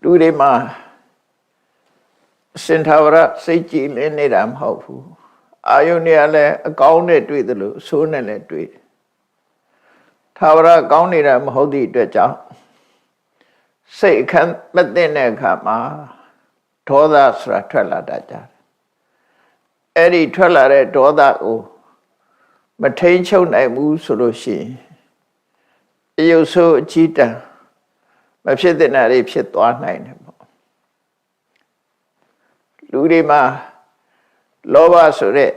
လူတွေမှာစင်ထာဝရစိတ်ကြည်လင်းနေတာမဟုတ်ဘူးအာယုန်တွေကလည်းအကောင်းနဲ့တွေ့သလိုအဆိုးနဲ့လည်းတွေ့ထာဝရကောင်းနေတာမဟုတ်သည့်အတွက်ကြောင့်စိတ်အခမ်းမသိတဲ့အခါမှာဒေါသဆိုတာထွက်လာတတ်ကြတယ်အဲ့ဒီထွက်လာတဲ့ဒေါသကိုမထိန်ချုပ်နိုင်ဘူးဆိုလို့ရှိရင်အယုတ်ဆိုးအကြီးတန်းမဖြစ်တဲ့နာတွေဖြစ်သွားနိုင်တယ်ပေါ့လူတွေမှာလောဘဆိုတဲ့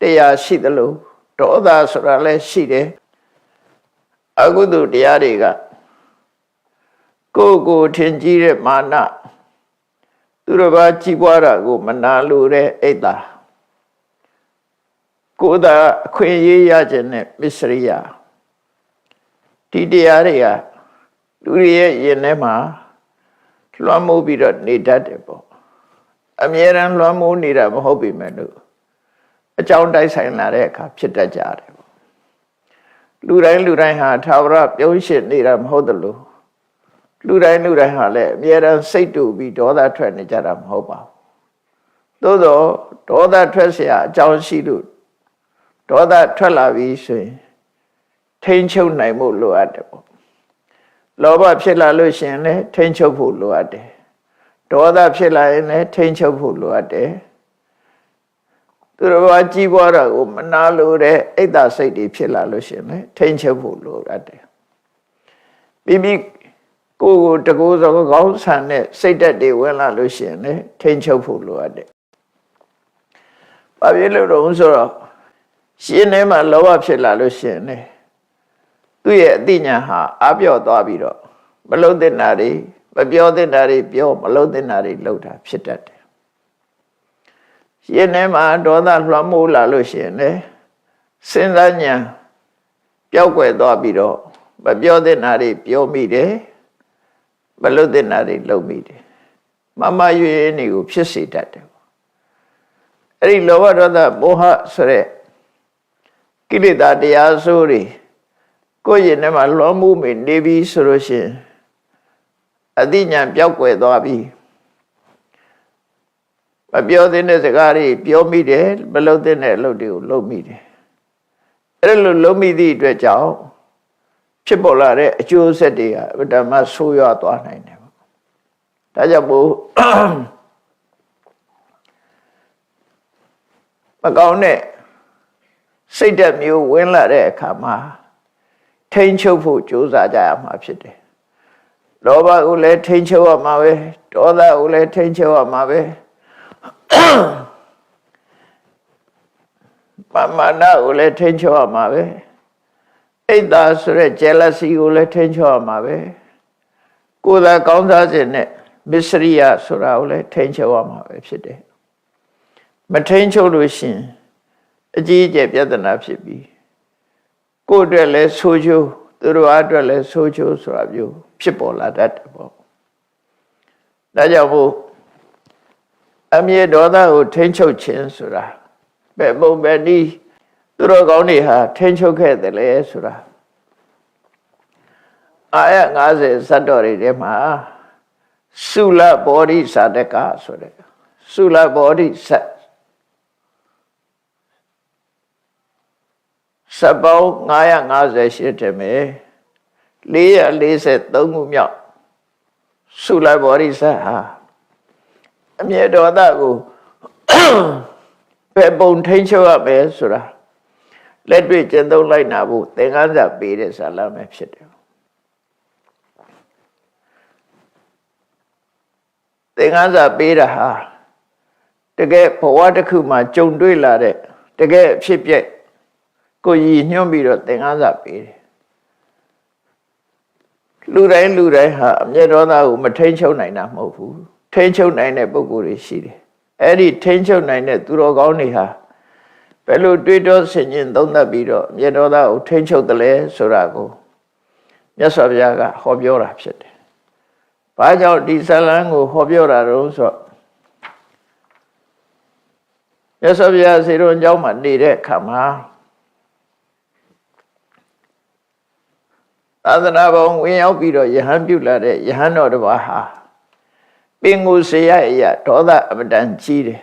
တရားရှိသလိုဒေါသဆိုတာလည်းရှိတယ်အကုသိုလ်တရားတွေကကိုယ်ထင်ကြီးတဲ့မာနသူတစ်ပါးကြီးပွားတာကိုမနာလိုတဲ့အိတ်တာကိုယ်သာအခွင့်အရေးရခြင်းနဲ့မစ္စရိယဒီတရားတွေကလူတွေရဲ့ယင်ထဲမှာလွှမ်းမိုးပြီးတော့နေတတ်တယ်ပေါ့အမြဲတမ်းလွှမ်းမိုးနေတာမဟုတ်ပေမဲ့လို့အကြောင်းတိုက်ဆိုင်လာတဲ့အခါဖြစ်တတ်ကြတယ်ပေါ့လူတိုင်းဟာထာဝရပြုံးရှင်းနေတာမဟုတ်သလိုလူတိုင်းဟာလည်းအမြဲတမ်းစိတ်တူပြီးဒေါသထွက်နေကြတာမဟုတ်ပါဘူးသို့သောဒေါသထွက်เสียအကြောင်းရှိလို့ဒေါသထွက်လာပြီဆိုရင်ထိန်းချုပ်နိုင်ဖို့လိုအပ်တယ်ပေါ့လောဘဖြစ်လာလို့ရှိရင်လည်းထိန်းချုပ်ဖို့လိုအပ်တယ်ဒေါသဖြစ်လာရင်လည်းထိန်းချုပ်ဖို့လိုအပ်တယ်သူတော်ဘာကြီးပွားတာကိုမနာလိုတဲ့အိတ်သာစိတ်တွေဖြစ်လာလို့ရှိရင်လည်းထိန်းချုပ်ဖို့လိုအပ်တယ်ပြီးကိုယ်တကူစောကောင်းဆန်တဲ့စိတ်ဓာတ်တွေဝင်လာလို့ရှိရင်လည်းထိန်းချုပ်ဖို့လိုအပ်တယ်ဘာဖြစ်လို့တော့ဆိုတော့ရှင်ထဲမှာလောဘဖြစ်လာလို့ရှိရင်လည်းသူ့ရဲ့အသိဉာဏ်ဟာအပြော့သွားပြီးတော့မလုံးတဲ့နာတွေမပြောတဲ့နာတွေပြောမလုံးတဲ့နာတွေလှုပ်တာဖြစ်တတ်တယ်ရှင်ထဲမှာဒေါသလွှမ်းမိုးလာလို့ရှိရင်လည်းစဉ်းစားဉာဏ်ပျောက်ကွယ်သွားပြီးတော့မပြောတဲ့နာတွေပြောမိတယ်မလုပ်တဲ့နာတွေလုပ်မိတယ်မမရွေနေကိုဖြစ်စေတတ်တယ်အဲ့ဒီလောဘဒေါသမောဟဆိုတဲ့ကိလေသာတရားဆိုးတွေကိုယ့်ရင်ထဲမှာလွှမ်းမိုးမိနေပြီဆိုလို့ရှိရင်အသိဉာဏ်ပျောက်ကွယ်သွားပြီမပြောတဲ့စကားတွေပြောမိတယ်မလုပ်တဲ့အလုပ်တွေကိုလုပ်မိတယ်အဲ့လိုလုပ်မိသည့်အတွက်ကြောင့်ဖြစ်ပေါ်လာတဲ့အကျိုးဆက်တွေကဗဓမ္မဆိုးရွားသွားနိုင်တယ်ပေါ့ဒါကြောင့်မို့မကောင်းတဲ့စိတ်ဓာတ်မျိုးဝင်လာတဲ့အခါမှာထိန်းချုပ်ဖို့ကြိုးစားကြရမှာဖြစ်တယ်လောဘကိုလည်းထိန်းချုပ်ရမှာပဲဒေါသကိုလည်းထိန်းချုပ်ရမှာပဲမာနကိုလည်းထိန်းချုပ်ရမှာပဲအိတ်သာဆိုတဲ့ jealousy ကိုလည်းထိန်းချုပ်ရမှာပဲကိုယ်သာကောင်းစားခြင်းနဲ့မစ္စရိယဆိုတာကိုလည်းထိန်းချုပ်ရမှာပဲဖြစ်တယ်မထိန်းချုပ်လို့ရှိရင်အကြီးအကျယ်ပြဿနာဖြစ်ပြီးကိုယ်အတွက်လည်းဆိုးချိုးသူတို့အတွက်လည်းဆိုးချိုးဆိုတာမျိုးဖြစ်ပေါ်လာတတ်တယ်ပေါ့ဒါကြောင့်မို့အမြဲဒေါသကိုထိန်းချုပ်ခြင်းဆိုတာဘယ်ပုံပဲနည်းသူတို့ကောင်းတွေဟာထိန်းချုပ်ခဲ့တယ်လေဆိုတာအာယ50ဇတ်တော်တွေထဲမှာသုလဘောဓိစာတကဆိုတဲ့သုလဘောဓိစတ်စပောင်း958တယ်မယ်443ခုမြောက်သုလဘောဓိစတ်ဟာအမြဲဒေါသကိုဘယ်ပုံထိန်းချုပ်ရမယ်ဆိုတာလက်တွေ့ကျင့်သုံးလိုက်နာဖို့သင်္ကန်းစာပေးတဲ့ဇာလမ်းပဲဖြစ်တယ်သင်္ကန်းစာပေးတာဟာတကယ်ဘဝတစ်ခုမှာကြုံတွေ့လာတဲ့တကယ်ဖြစ်ပျက်ကိုရည်ညွှန်းပြီးတော့သင်္ကန်းစာပေးတယ်လူတိုင်းဟာအမျက်ဒေါသကိုမထိန်းချုပ်နိုင်တာမဟုတ်ဘူးထိန်းချုပ်နိုင်တဲ့ပုဂ္ဂိုလ်တွေရှိတယ်အဲ့ဒီထိန်းချုပ်နိုင်တဲ့သူတော်ကောင်းတွေဟာဘယ်လိုတွေးတောဆင်ခြင်သုံးသပ်ပြီးတော့မြေတော်သားကိုထိန်းချုပ်တယ်လဲဆိုတာကိုမြတ်စွာဘုရားကဟောပြောတာဖြစ်တယ်။ဘာကြောင့်ဒီဇာလမ်းကိုဟောပြောတာတော့ဆိုတော့မြတ်စွာဘုရားစေတော်ကျောင်းမှာနေတဲ့အခါမှာ သာသနာပေါင်းဝင်ရောက်ပြီးတော့ယဟန်ပြုလာတဲ့ယဟန်တော်တစ်ပါးဟာပင်ကိုယ်စေရအရာဒေါသအမတန်ကြီးတယ်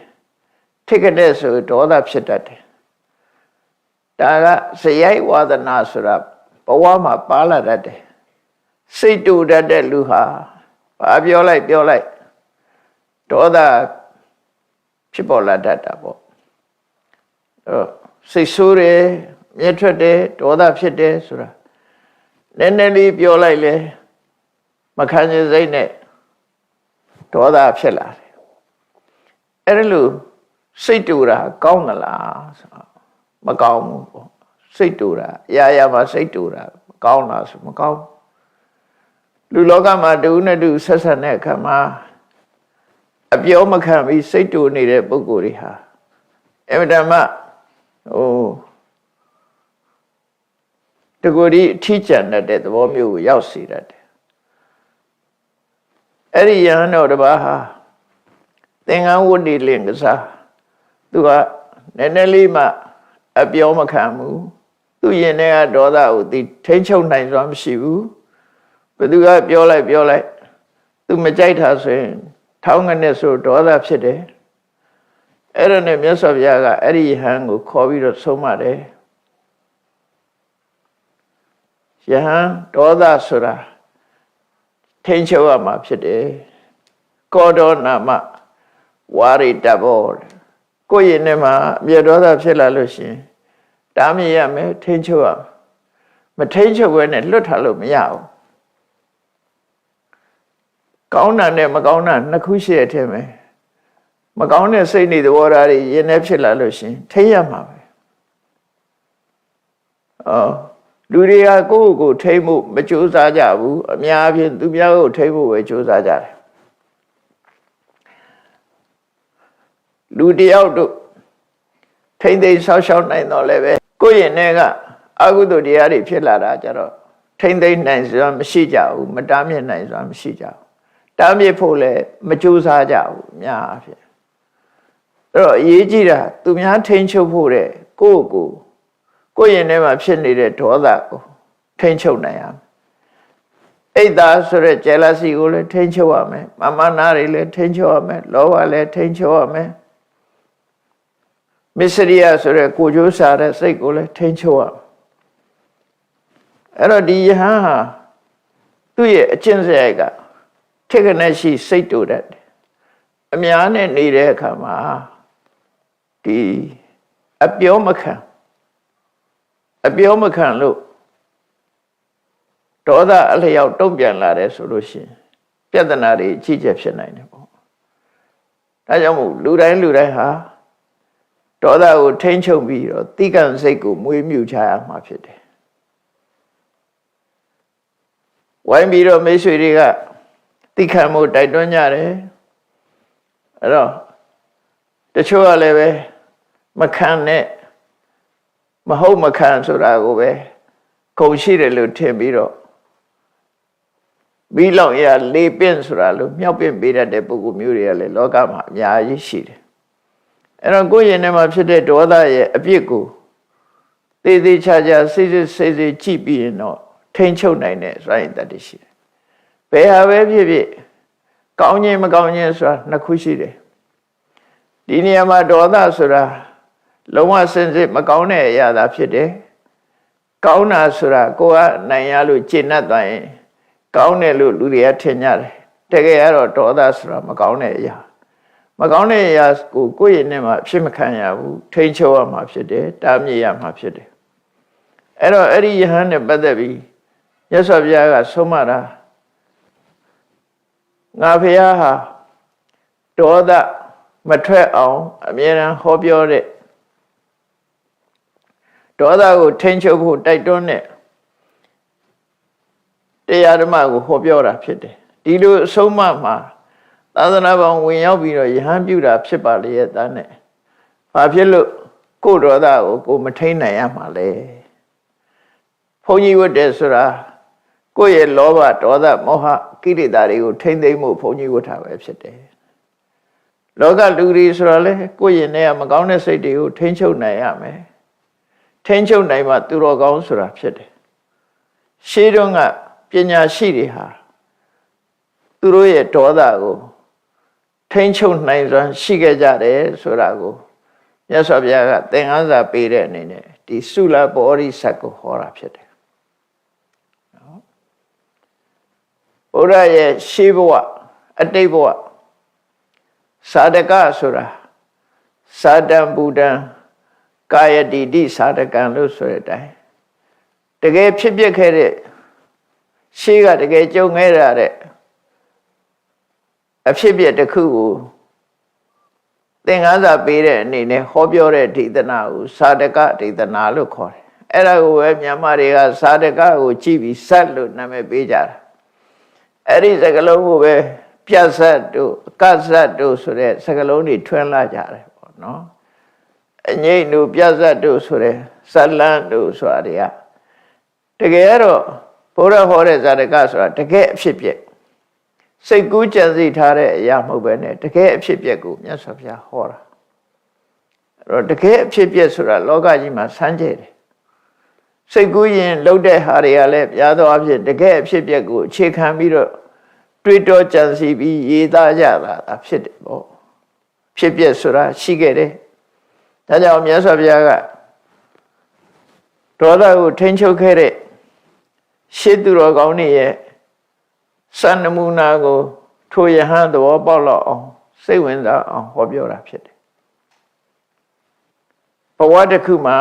ထိတ်တဲ့ဆိုဒေါသဖြစ်တတ်တယ်ဒါကစရိုက်ဝါဒနာဆိုတာဘဝမှာပါလာတတ်တယ်စိတ်တူတတ်တဲ့လူဟာဘာပြောလိုက်ဒေါသဖြစ်ပေါ်လာတတ်တာပေါ့စိတ်ဆိုးတယ်မြဲထွက်တယ်ဒေါသဖြစ်တယ်ဆိုတာနည်းနည်းလေးပြောလိုက်လေမခံချင်စိတ်နဲ့ဒေါသဖြစ်လာတယ်အဲ့ဒါလို့စိတ်တူတာကောင်းသလားဆိုမကောင်းဘူးပေါ့စိတ်တူတာအရာမှာစိတ်တူတာမကောင်းလားဆိုမကောင်းလူလောကမှာတူနဲ့တူဆက်ဆက်တဲ့အခါမှာအပြောမခံပြီးစိတ်တူနေတဲ့ပုဂ္ဂိုလ်တွေဟာအမှန်တမ်းတကူဒီအထီးကျန်တဲ့သဘောမျိုးကိုရောက်စေတတ်တယ်အဲ့ဒီယဟန်တော်တစ်ပါးဟာသင်္ကန်းဝတ်နေလင်ကစားသူကနည်းနည်းလေးမှအပြောမခံဘူးသူရင်ထဲကဒေါသကိုသူထိန်းချုပ်နိုင်စွာမရှိဘူးဘယ်သူကပြောလိုက်သူမကြိုက်တာဆိုရင်ထောင်းငနဲ့ဆိုဒေါသဖြစ်တယ်အဲ့ဒါနဲ့မြတ်စွာဘုရားကအဲ့ဒီယဟန်ကိုခေါ်ပြီးတော့ဆုံးမတယ်ယဟန်ဒေါသဆိုတာထိန်းချုပ်ရမှာဖြစ်တယ်ကောဒေါနာမဝါရိတဘောကိုယ့်ရင်ထဲမှာအမျက်ဒေါသဖြစ်လာလို့ရှိရင်တားမြစ်ရမယ်ထိန်းချုပ်ရမထိန်းချုပ်ဘဲနဲ့လွတ်ထားလို့မရဘူးကောင်းတာနဲ့မကောင်းတာနှစ်ခုရှိတဲ့အထက်မှာမကောင်းတဲ့စိတ်နေသဘောထားတွေရင်ထဲဖြစ်လာလို့ရှိရင်ထိန်းရမှာပဲလူတွေကကိုယ့်ကိုထိန်းဖို့မကြိုးစားကြဘူးအများအားဖြင့်သူများကိုထိန်းဖို့ပဲကြိုးစားကြတယ်လူတယောက်တို့ထိန်းသိမ်းဆောက်ရှောက်နိုင်တော့လည်းပဲကိုယ့်ရင်ထဲကအကုသိုလ်တရားတွေဖြစ်လာတာကြတော့ထိန်းသိမ်းနိုင်စွာမရှိကြဘူးမတားမြစ်နိုင်စွာမရှိကြဘူးတားမြစ်ဖို့လည်းမကြိုးစားကြဘူးအများအားဖြင့်အဲ့တော့အရေးကြီးတာသူများထိန်းချုပ်ဖို့တဲ့ကိုယ့်ရင်ထဲမှာဖြစ်နေတဲ့ဒေါသကိုထိန်းချုပ်နိုင်ရမယ်အိတ်သားဆိုတဲ့ jealousy ကိုလည်းထိန်းချုပ်ရမယ်မာနတွေလည်းထိန်းချုပ်ရမယ်လောဘလည်းထိန်းချုပ်ရမယ်မစ္စရိယဆိုတဲ့ကိုကြိုးစားတဲ့စိတ်ကိုလည်းထိန်းချုပ်ရမယ်အဲ့တော့ဒီယဟန်ဟာသူ့ရဲ့အကျင့်စရိုက်ကထိတ်ကနေရှိစိတ်တူတတ်တယ်အများနဲ့နေတဲ့အခါမှာဒီအပြောမခံလို့ဒေါသအလျောက်တုံ့ပြန်လာတယ်ဆိုလို့ရှိရင်ပြဿနာတွေအကြီးကျယ်ဖြစ်နိုင်တယ်ပေါ့ဒါကြောင့်မို့လူတိုင်းဟာဒေါသကိုထိန်းချုပ်ပြီးတော့တိကံစိတ်ကိုမွေးမြူချရမှာဖြစ်တယ်ဝိုင်းပြီးတော့မိတ်ဆွေတွေကတိခံမှုတိုက်တွန်းကြတယ်အဲ့တော့တချို့ကလည်းပဲမခံနဲ့မဟုတ်မခံဆိုတာကိုပဲခုံရှိတယ်လို့ထင်ပြီးတော့ပြီးလောက်ရလေးပင့်ဆိုတာလို့မြောက်ပင့်ပေးတတ်တဲ့ပုဂ္ဂိုလ်မျိုးတွေကလည်းလောကမှာအများကြီးရှိတယ်အဲ့တော့ကိုယ့်ရင်ထဲမှာဖြစ်တဲ့ဒေါသရဲ့အပြစ်ကိုသေသေးချာချာစိတ်ကြည့်ပြီးရင်တော့ထိန်းချုပ်နိုင်တဲ့စွမ်းရည်တတ်ရှိတယ်ဘယ်ဟာပဲဖြစ်ဖြစ်ကောင်းခြင်းမကောင်းခြင်းဆိုတာနှစ်ခုရှိတယ်ဒီနေရာမှာဒေါသဆိုတာလုံးဝစင်စစ်မကောင်းတဲ့အရာသာဖြစ်တယ်ကောင်းတာဆိုတာကိုယ်ကနိုင်ရလို့ကျင့်တတ်သွားရင်ကောင်းတယ်လို့လူတွေကထင်ကြတယ်တကယ်ကတော့ဒေါသဆိုတာမကောင်းတဲ့အရာမကောင်းတဲ့အရာကိုယ့်ရဲ့နဲ့မှာဖြစ်မခံရဘူးထိန်းချုပ်ရမှာဖြစ်တယ်တားမြစ်ရမှာဖြစ်တယ်အဲ့တော့အဲ့ဒီယဟန်နဲ့ပတ်သက်ပြီးမြတ်စွာဘုရားကဆုံးမတာငါဖះဟာဒေါသမထွက်အောင်အမြဲတမ်းဟောပြောတဲ့ဒေါသကိုထိန်းချုပ်ဖို့တိုက်တွန်းတဲ့တရားဓမ္မကိုဟောပြောတာဖြစ်တယ်ဒီလိုအဆုံးအမမှာသာသနာပေါင်းဝင်ရောက်ပြီးတော့ယဟန်ပြုတာဖြစ်ပါလေရဲ့သားနဲ့ဘာဖြစ်လို့ကိုယ်ဒေါသကိုမထိန်းနိုင်ရမှာလဲဘုန်းကြီးဝတ်တယ်ဆိုတာကိုယ့်ရဲ့လောဘဒေါသမောဟကိလေသာတွေကိုထိန်းသိမ်းမှုဘုန်းကြီးဝတ်တာပဲဖြစ်တယ်လောကလူတွေဆိုတာလေကိုယ့်ရင်ထဲကမကောင်းတဲ့စိတ်တွေကိုထိန်းချုပ်နိုင်ရမယ်ထိန်းချုပ်နိုင်မှသူတော်ကောင်းဆိုတာဖြစ်တယ် ရှေးတုန်းကပညာရှိတွေဟာသူတို့ရဲ့ဒေါသကိုထိန်းချုပ်နိုင်စွမ်းရှိခဲ့ကြတယ်ဆိုတာကိုမြတ်စွာဘုရားကသင်္ကန်းစာပေးတဲ့အနေနဲ့ဒီသုလဘောဓိစက်ကိုဟောတာဖြစ်တယ်နော်ဘုရားရဲ့ရှေးဘဝအတိတ်ဘဝသာဓကဆိုတာသာတံဘူတံကာယတိတိသာဓကံလို့ဆိုတဲ့အတိုင်းတကယ်ဖြစ်ပျက်ခဲ့တဲ့ရှေးကတကယ်ကြုံခဲ့ရတဲ့အဖြစ်ပျက်တစ်ခုကိုသင်္ကန်းစာပေးတဲ့အနေနဲ့ဟောပြောတဲ့ဒေသနာကိုသာဓကဒေသနာလို့ခေါ်တယ်အဲ့ဒါကိုပဲမြန်မာတွေကသာဓကကိုကြည့်ပြီးဇတ်လို့နာမည်ပေးကြတာအဲ့ဒီစကားလုံးကိုပဲပြတ်ဇတ်တို့အကဇတ်တို့ဆိုတဲ့စကားလုံးတွေထွန်းလာကြတယ်ပေါ့နော်အငိမ့်တို့ပြတ်ဇတ်တို့ဆိုတဲ့ဇလန်းတို့ဆိုတာတွေကတကယ်တော့ဘုရားဟောတဲ့ဇာတကဆိုတာတကယ်အဖြစ်ပျက်စိတ်ကူးကြံစည်ထားတဲ့အရာမဟုတ်ပဲနဲ့တကယ်အဖြစ်ပျက်ကိုမြတ်စွာဘုရားဟောတာအဲ့တော့တကယ်အဖြစ်ပျက်ဆိုတာလောကကြီးမှာဆန်းကျဲတယ်စိတ်ကူးရင်လှုပ်တဲ့ဟာတွေကလည်းပြားသောအဖြစ်တကယ်အဖြစ်ပျက်ကိုအခြေခံပြီးတော့တွေးတောကြံစည်ပြီးရေးသားကြတာဖြစ်တယ်ပေါ့ဖြစ်ပျက်ဆိုတာရှိခဲ့တယ်ဒါကြောင့်မြတ်စွာဘုရားကဒေါသကိုထိန်းချုပ်ခဲ့တဲ့ရှေးသူတော်ကောင်းတွေရဲ့စံနမူနာကိုထိုယဟန်သဘောပေါက်လောက်အောင်စိတ်ဝင်စားအောင်ဟောပြောတာဖြစ်တယ်ဘဝတစ်ခုမှာ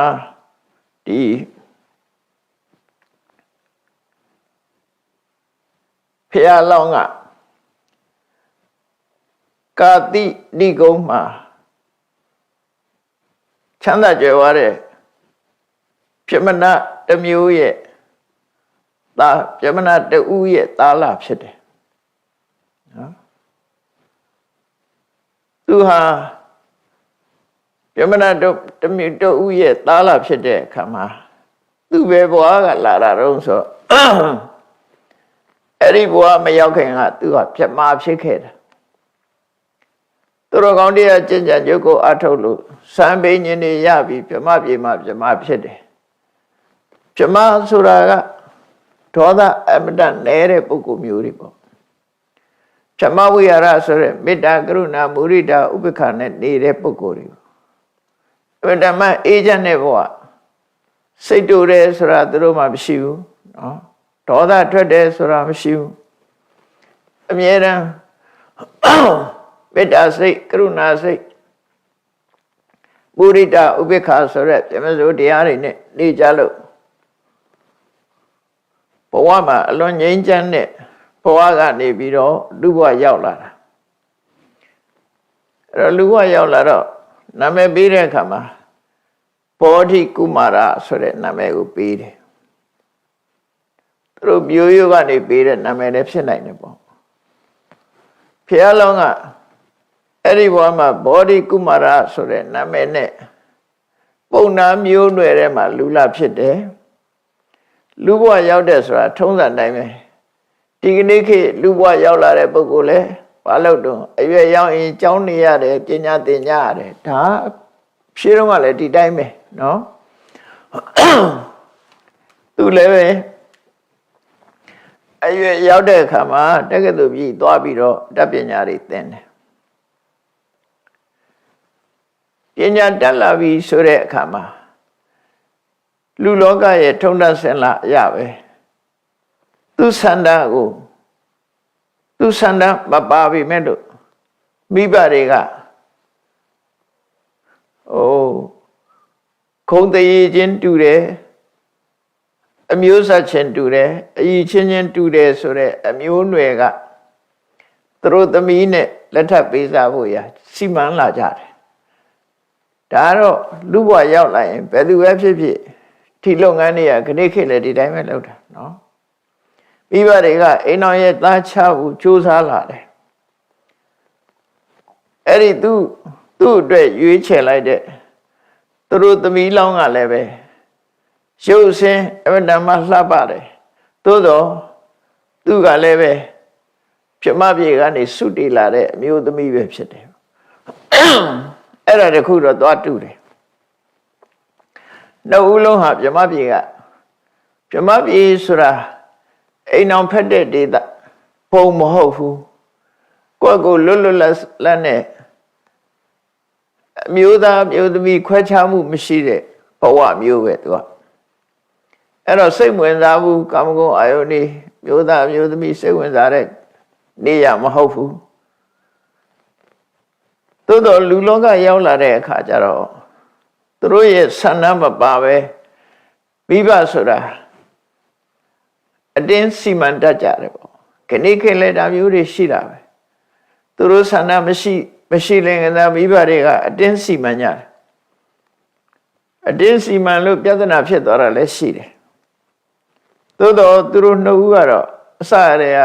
ဒီဖျားလောင်းကကာတိတိကုန်းမှာချမ်းသာကြွယ်ဝတဲ့ပြမနာတစ်မျိုးရဲ့သားပြမနာတူရဲ့သားလာဖြစ်တယ်နော်သူဟာပြမနာတစ်မျိုးတူရဲ့သားလာဖြစ်တဲ့အခါမှာသူပဲဘွားကလာတာတော့ဆိုအဲ့ဒီဘွားမရောက်ခင်ကသူကပြမဖြစ်ခဲ့တယ်သူတော်ကောင်းတရားကျင့်ကြံကြုတ်ကိုအထုတ်လို့စံပိညင်နေရပြီပြမပြေမှပြမဖြစ်တယ်ပြမဆိုတာကဒေါသအမတန်နေတဲ့ပုဂ္ဂိုလ်မျိုးတွေပေါ့ပြမဝိဟာရဆိုရဲမေတ္တာကရုဏာမုဒိတာဥပေက္ခနဲ့နေတဲ့ပုဂ္ဂိုလ်တွေဓမ္မအေးချမ်းတဲ့ဘဝစိတ်တူတယ်ဆိုတာသူတို့မှမရှိဘူးနော်ဒေါသထွက်တယ်ဆိုတာမရှိဘူးအမြဲတမ်းမေတ္တာစိတ်ကရုဏာစိတ်မုဒိတာဥပေက္ခဆိုရဲပြမစိုးတရားတွေနဲ့နေကြလို့ဘဝမှာအလွန်ငြိမ်းချမ်းတဲ့ဘဝကနေပြီးတော့လူဘဝရောက်လာတာအဲ့တော့လူဘဝရောက်လာတော့နာမည်ပေးတဲ့အခါမှာဘောဓိကုမာရဆိုတဲ့နာမည်ကိုပေးတယ်သူတို့မျိုးရိုးကနေပေးတဲ့နာမည်လည်းဖြစ်နိုင်တယ်ပေါ့ဘုရားလောင်းကအဲ့ဒီဘဝမှာဘောဓိကုမာရဆိုတဲ့နာမည်နဲ့ပုံနာမျိုးနွယ်ထဲမှာလူလာဖြစ်တယ်လူဘဝရောက်တဲ့ဆိုတာထုံးစံတိုင်းပဲဒီကနေ့ခေတ်လူဘဝရောက်လာတဲ့ပုဂ္ဂိုလ်လဲဘာလို့တော့အရွယ်ရောက်ရင်ကြောင်းနေရတယ်ပညာသင်ကြရတယ်ဒါဖြေတော့ကလည်းဒီတိုင်းပဲနော်သူလည်းပဲအရွယ်ရောက်တဲ့အခါမှာတက္ကသိုလ်ပြည်သွားပြီးတော့တတ်ပညာတွေသင်တယ်ပညာတက်လာပြီဆိုတဲ့အခါမှာလူလောကရဲ့ထုံတဆင်လာရပဲသူဆန္ဒကိုသူဆန္ဒမပါပြီမဲ့လို့မိဘတွေကခုံတည်ချင်းတူတယ်အမျိုးဆက်ချင်းတူတယ်အည်ချင်းချင်းတူတယ်ဆိုတဲ့အမျိုးနွယ်ကသူတို့သမီးနဲ့လက်ထပ်ပေးစားဖို့ရစီမံလာကြတယ်ဒါတော့လူဘဝရောက်လာရင်ဘယ်သူပဲဖြစ်ဖြစ်ဒီလုပ်ငန်းတွေကခဏခေတ်လည်းဒီတိုင်းပဲလုပ်တာနော်မိဘတွေကအိမ်တော်ရဲ့သားချဖို့ကြိုးစားလာတယ်အဲ့ဒီသူ့အတွက်ရွေးချယ်လိုက်တဲ့သူတို့သမီးလောင်းကလည်းပဲရုပ်ဆင်းအမတန်မှလှပတယ်သို့တော့သူကလည်းပဲပြမပြေကနေစွတ်တည်လာတဲ့အမျိုးသမီးပဲဖြစ်တယ်အဲ့ဒါတခုတော့သွားတူတယ်နှစ်ဦးလုံးဟာပြမပြေက ပြမပြေဆိုတာအိမ်အောင်ဖက်တဲ့ဒေသပုံမဟုတ်ဘူးကိုယ့်ကိုလွတ်လွတ်လပ်နဲ့အမျိုးသားမျိုးသမီးခွဲခြားမှုမရှိတဲ့ဘဝမျိုးပဲသူကအဲ့တော့စိတ်ဝင်စားမှုကာမဂုဏ်အာယုန်นี่မျိုးသားမျိုးသမီးစိတ်ဝင်စားတဲ့နေရမဟုတ်ဘူးသို့တော်လူလောကရောက်လာတဲ့အခါကျတော့သူတို့ရဲ့ဆန္ဒမပါပဲမိဘဆိုတာအတင်းစီမံတတ်ကြတယ်ပေါ့ခဏခေတ်လဲဒါမျိုးတွေရှိတာပဲသူတို့ဆန္ဒမရှိရင်ကမိဘတွေကအတင်းစီမံကြတယ်အတင်းစီမံလို့ပြဿနာဖြစ်သွားတာလည်းရှိတယ်သို့တော့သူတို့နှစ်ဦးကတော့အစရတဲ့က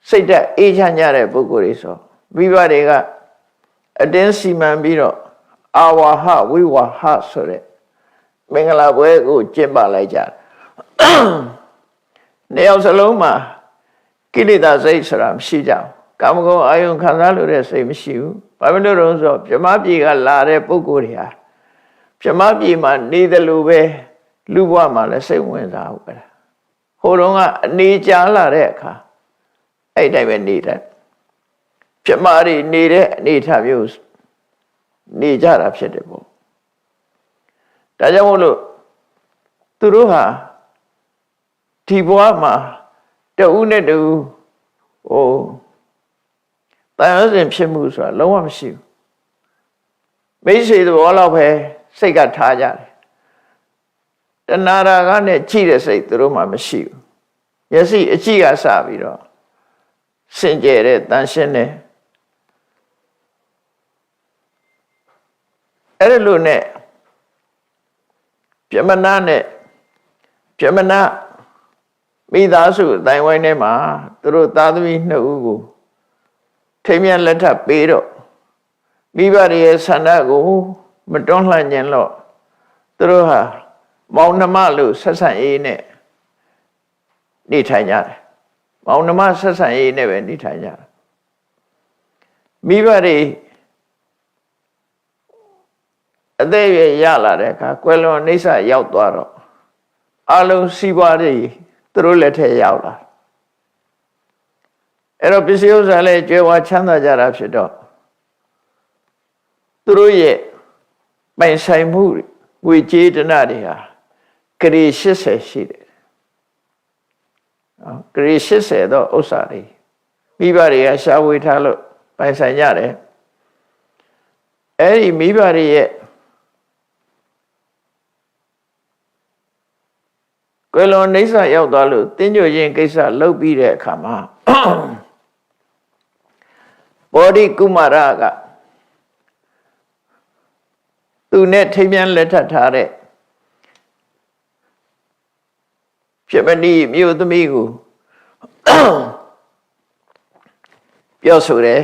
စိတ်ဓာတ်အေးချမ်းကြတဲ့ပုဂ္ဂိုလ်တွေဆိုမိဘတွေကအတင်းစီမံပြီးတော့အာဝါဟဝိဝါဟဆိုတဲ့မင်္ဂလာပွဲကိုကျင့်ပလိုက်ကြတယ်နှစ်ယောက်စလုံးမှာကိလေသာစိတ်ဆိုတာမရှိကြဘူးကာမဂုဏ်အာယုန်ခံစားလို့တဲ့စိတ်မရှိဘူးဘာဖြစ်လို့လဲဆိုတော့ဗြဟ္မပြည်ကလာတဲ့ပုဂ္ဂိုလ်တွေဟာဗြဟ္မပြည်မှာနေတယ်လို့ပဲလူဘဝမှာလည်းစိတ်ဝင်စားဘူးပဲဟိုတုန်းကအနေကြာလာတဲ့အခါအဲ့တိုင်းပဲနေတယ်ဗြဟ္မတွေနေတဲ့အနေထားမျိုးနေကြတာဖြစ်တယ်ပေါ့ဒါကြောင့်မို့လို့သူတို့ဟာဒီဘဝမှာတဦးနဲ့တဦးတန်ရုံးစဉ်ဖြစ်မှုဆိုတာလုံးဝမရှိဘူးမိတ်ဆွေသဘောလောက်ပဲစိတ်ကထားကြတယ်တဏှာရာဂနဲ့ကြည့်တဲ့စိတ်သူတို့မှမရှိဘူးမျက်စိအကြည့်ကစပြီးတော့စင်ကြယ်တဲ့တန်ရှင်းတဲ့အဲ့ဒီလိုနဲ့ပြမနာနဲ့ပြမနာမိသားစုအတိုင်းဝိုင်းထဲမှာသူတို့သားသမီးနှစ်ဦးကိုထိမ်းမြတ်လက်ထပ်ပေးတော့မိဘရဲ့ဆန္ဒကိုမတွန်းလှန်ခြင်းလို့သူတို့ဟာမောင်နှမလို့ဆက်ဆံရေးနဲ့နေထိုင်ကြတယ်မောင်နှမဆက်ဆံရေးနဲ့ပဲနေထိုင်ကြတယ်မိဘတွေအသက်ရလာတဲ့အခါကွယ်လွန်အိဋ္ဌရောက်သွားတော့အလုံးစီးပွားတွေသူတို့လက်ထက်ရောက်လာအဲ့တော့ပစ္စည်းဥစ္စာလည်းကြွယ်ဝချမ်းသာကြတာဖြစ်တော့သူတို့ရဲ့ပိုင်ဆိုင်မှုငွေကြေးတနာတွေဟာဂရေ80ရှိတယ်ဂရေ80တော့ဥစ္စာတွေမိဘတွေကရှားဝေထားလို့ပိုင်ဆိုင်ကြတယ်အဲ့ဒီမိဘတွေရဲ့ကွယ်လွန်အိဋ္ဌရောက်သွားလို့တင်းကြိုခြင်းကိစ္စလုပ်ပြီးတဲ့အခါမှာဘောဓိကုမာရကသူနဲ့ထိမ်းမြန်းလက်ထပ်ထားတဲ့ဖြစ်မနီမြို့သမီးကိုပြောဆိုတယ်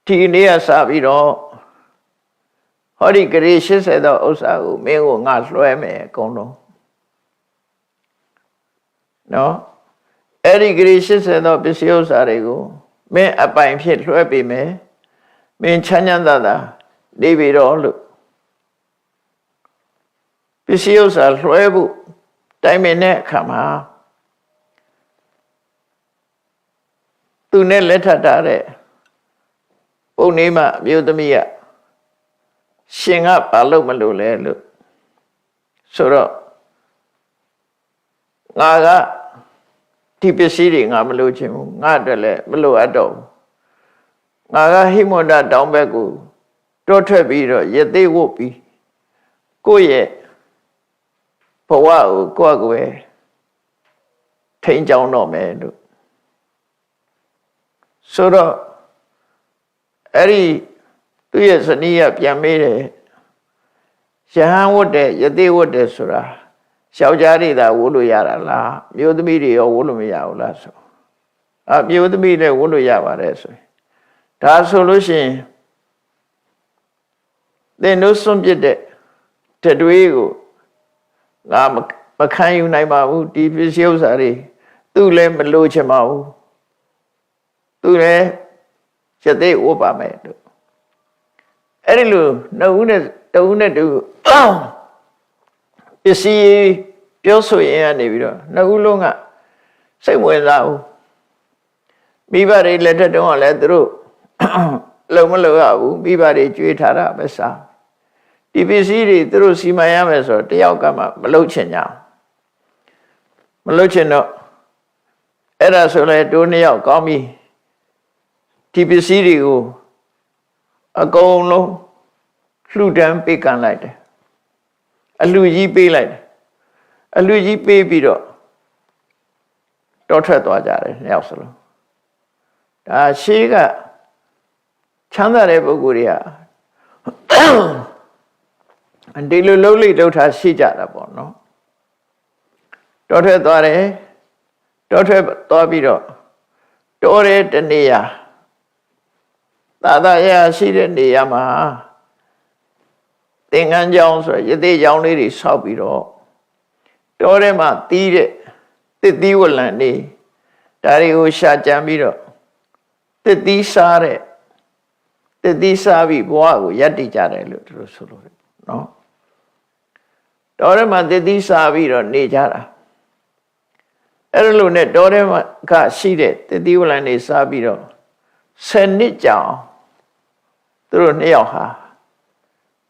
ဒီနေ့ကစပြီးတော့ဟောဒီဂရေ80သောဥစ္စာကိုမင်းကိုငါလွှဲမယ်အကုန်လုံးနော်အဲ့ဒီဂရေ80သောပစ္စည်းဥစ္စာတွေကိုမင်းအပိုင်ဖြစ်လွှဲပေးမယ်မင်းချမ်းသာသာနေပြီတော့လို့ပစ္စည်းဥစ္စာလွှဲဖို့တိုင်ပင်တဲ့အခါမှာသူနဲ့လက်ထပ်ထားတဲ့ပုံနေမှမြို့သမီးကရှင်ကဘာလို့မလို့လဲလို့ဆိုတော့ငါကဒီပစ္စည်းတွေငါမလို့ချင်ဘူးငါအတွက်လည်းမလို့အပ်တော့ဘူးငါကဟိမန္တတောင်ဘက်ကိုတောထွက်ပြီးတော့ရသေးဝုတ်ပြီးကိုယ့်ရဲ့ဘဝကိုကိုယ်ထိန်းကြောင်းတော့မယ်လို့ဆိုတော့အဲ့ဒီသူရဲ့ဇနီးကပြန်မေးတယ်ရဟန်းဝတ်တဲ့ယသိဝတ်တဲ့ဆိုတာယောက်ျားတွေသာဝတ်လို့ရတာလားမျိုးသမီးတွေရောဝတ်လို့မရဘူးလားဆိုမျိုးသမီးလည်းဝတ်လို့ရပါတယ်ဆိုရင်ဒါဆိုလို့ရှိရင်သင်တို့စွန့်ပစ်တဲ့တတွေးကိုငါမခံယူနိုင်ပါဘူးဒီပစ္စည်းဥစ္စာတွေသူလည်းမလိုချင်ပါဘူးသူလည်းယသိဝတ်ပါမယ်လို့အဲ့ဒီလိုနှစ်ဦးနဲ့တဦးနဲ့တူ ပစ္စည်းပြောဆိုရင်ကနေပြီးတော့နှစ်ဦးလုံးကစိတ်ဝင်စားဘူးမိဘတွေလက်ထက်တုန်းကလည်းသူတို့လုံမလို့ရဘူးမိဘတွေကြွေးထားတာပဲစားဒီပစ္စည်းတွေသူတို့စီမံရမယ်ဆိုတော့တယောက်ကမှမလုပ်ချင်ကြမလုပ်ချင်တော့အဲ့ဒါဆိုလဲတို့နှစ်ယောက်ကောင်းပြီဒီပစ္စည်းတွေကိုအကုန်လုံးလှူဒန်းပေးကန်လိုက်တယ်အလှကြီးပေးလိုက်တယ်အလှကြီးပေးပြီးတော့တောထွက်သွားကြတယ်နှစ်ယောက်စလုံးဒါရှေးကချမ်းသာတဲ့ပုဂ္ဂိုလ်တွေကဒီလိုလုံးလိလှုပ်ထားရှိကြတာပေါ့နော်တောထွက်သွားတယ်တောထွက်သွားပြီးတော့တောတဲ့တနေရာသာသာရရှိတဲ့နေရာမှာသင်္ကန်းကျောင်းဆိုရသေးကျောင်းလေးတွေဆောက်ပြီးတော့တောထဲမှာတီးတဲ့သစ်သီးဝလံနေဒါတွေကိုရှာကြံပြီးတော့သစ်သီးစားတဲ့သစ်သီးစားပြီးဘဝကိုယက်တည်ကြတယ်လို့သူတို့ဆိုလို့နော်တောထဲမှာသစ်သီးစားပြီးတော့နေကြတာအဲ့လိုနဲ့တောထဲမှာကရှိတဲ့သစ်သီးဝလံနေစားပြီးတော့10 နှစ်ကြာသူတို့နှစ်ယောက်ဟာ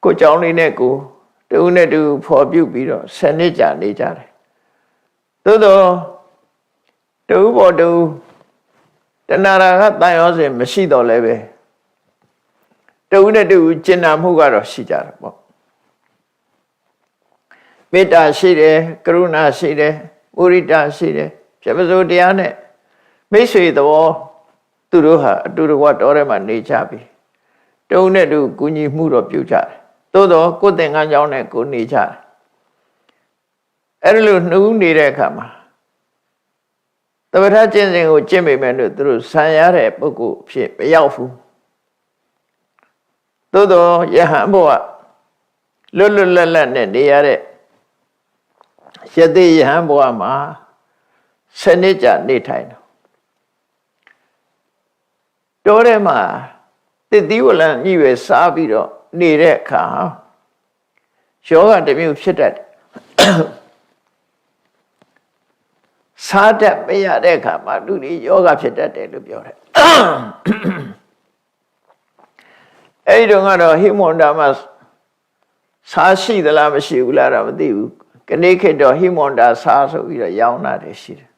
ကိုเจ้าလေးနဲ့ကိုတူနဲ့တူဖော်ပြုတ်ပြီးတော့10 နှစ်ကြာနေကြတယ်သို့တော့တူပေါ်တူတဏှာကတန်ရောစဉ်မရှိတော့လည်းပဲတူနဲ့တူကျင်နာမှုကတော့ရှိကြတယ်ပေါ့မေတ္တာရှိတယ်ကရုဏာရှိတယ်မုရိဒာရှိတယ်ပြပစိုးတရားနဲ့မိတ်ဆွေသဘောသူတို့ဟာအတူတကွတော်ထဲမှာနေကြပြီတုံးနဲ့တူကူညီမှုတော့ပြုကြတယ်သို့တော့ကိုယ်သင်္ကန်းကြောင်းနဲ့ကိုနေကြတယ်အဲ့လိုနှူးနေတဲ့အခါမှာတပ္ပထကျင့်စဉ်ကိုကျင့်မိမယ်လို့သူတို့ဆံရတဲ့ပုဂ္ဂိုလ်ဖြစ်မရောက်ဘူးသို့တော့ယဟန်ဘုရားလွတ်လွတ်လပ်လပ်နဲ့နေရတဲ့ယသိယဟန်ဘုရားမှာ10 နှစ်ကြာနေထိုင်တော့ထဲမှာသစ်သီးဝလံညှိွယ်စားပြီးတော့နေတဲ့အခါယောဂတစ်မျိုးဖြစ်တတ်တယ်စားတတ်မရတဲ့အခါမှာလူတွေယောဂဖြစ်တတ်တယ်လို့ပြောတယ်အဲ့ဒီတော့ကတော့ဟိမွန်တာမှာစားရှိသလားမရှိဘူးလားတော့မသိဘူးကနေ့ခေတ်တော့ဟိမွန်တာစားဆိုပြီးတော့ရောင်းတာတယ်ရှိတယ်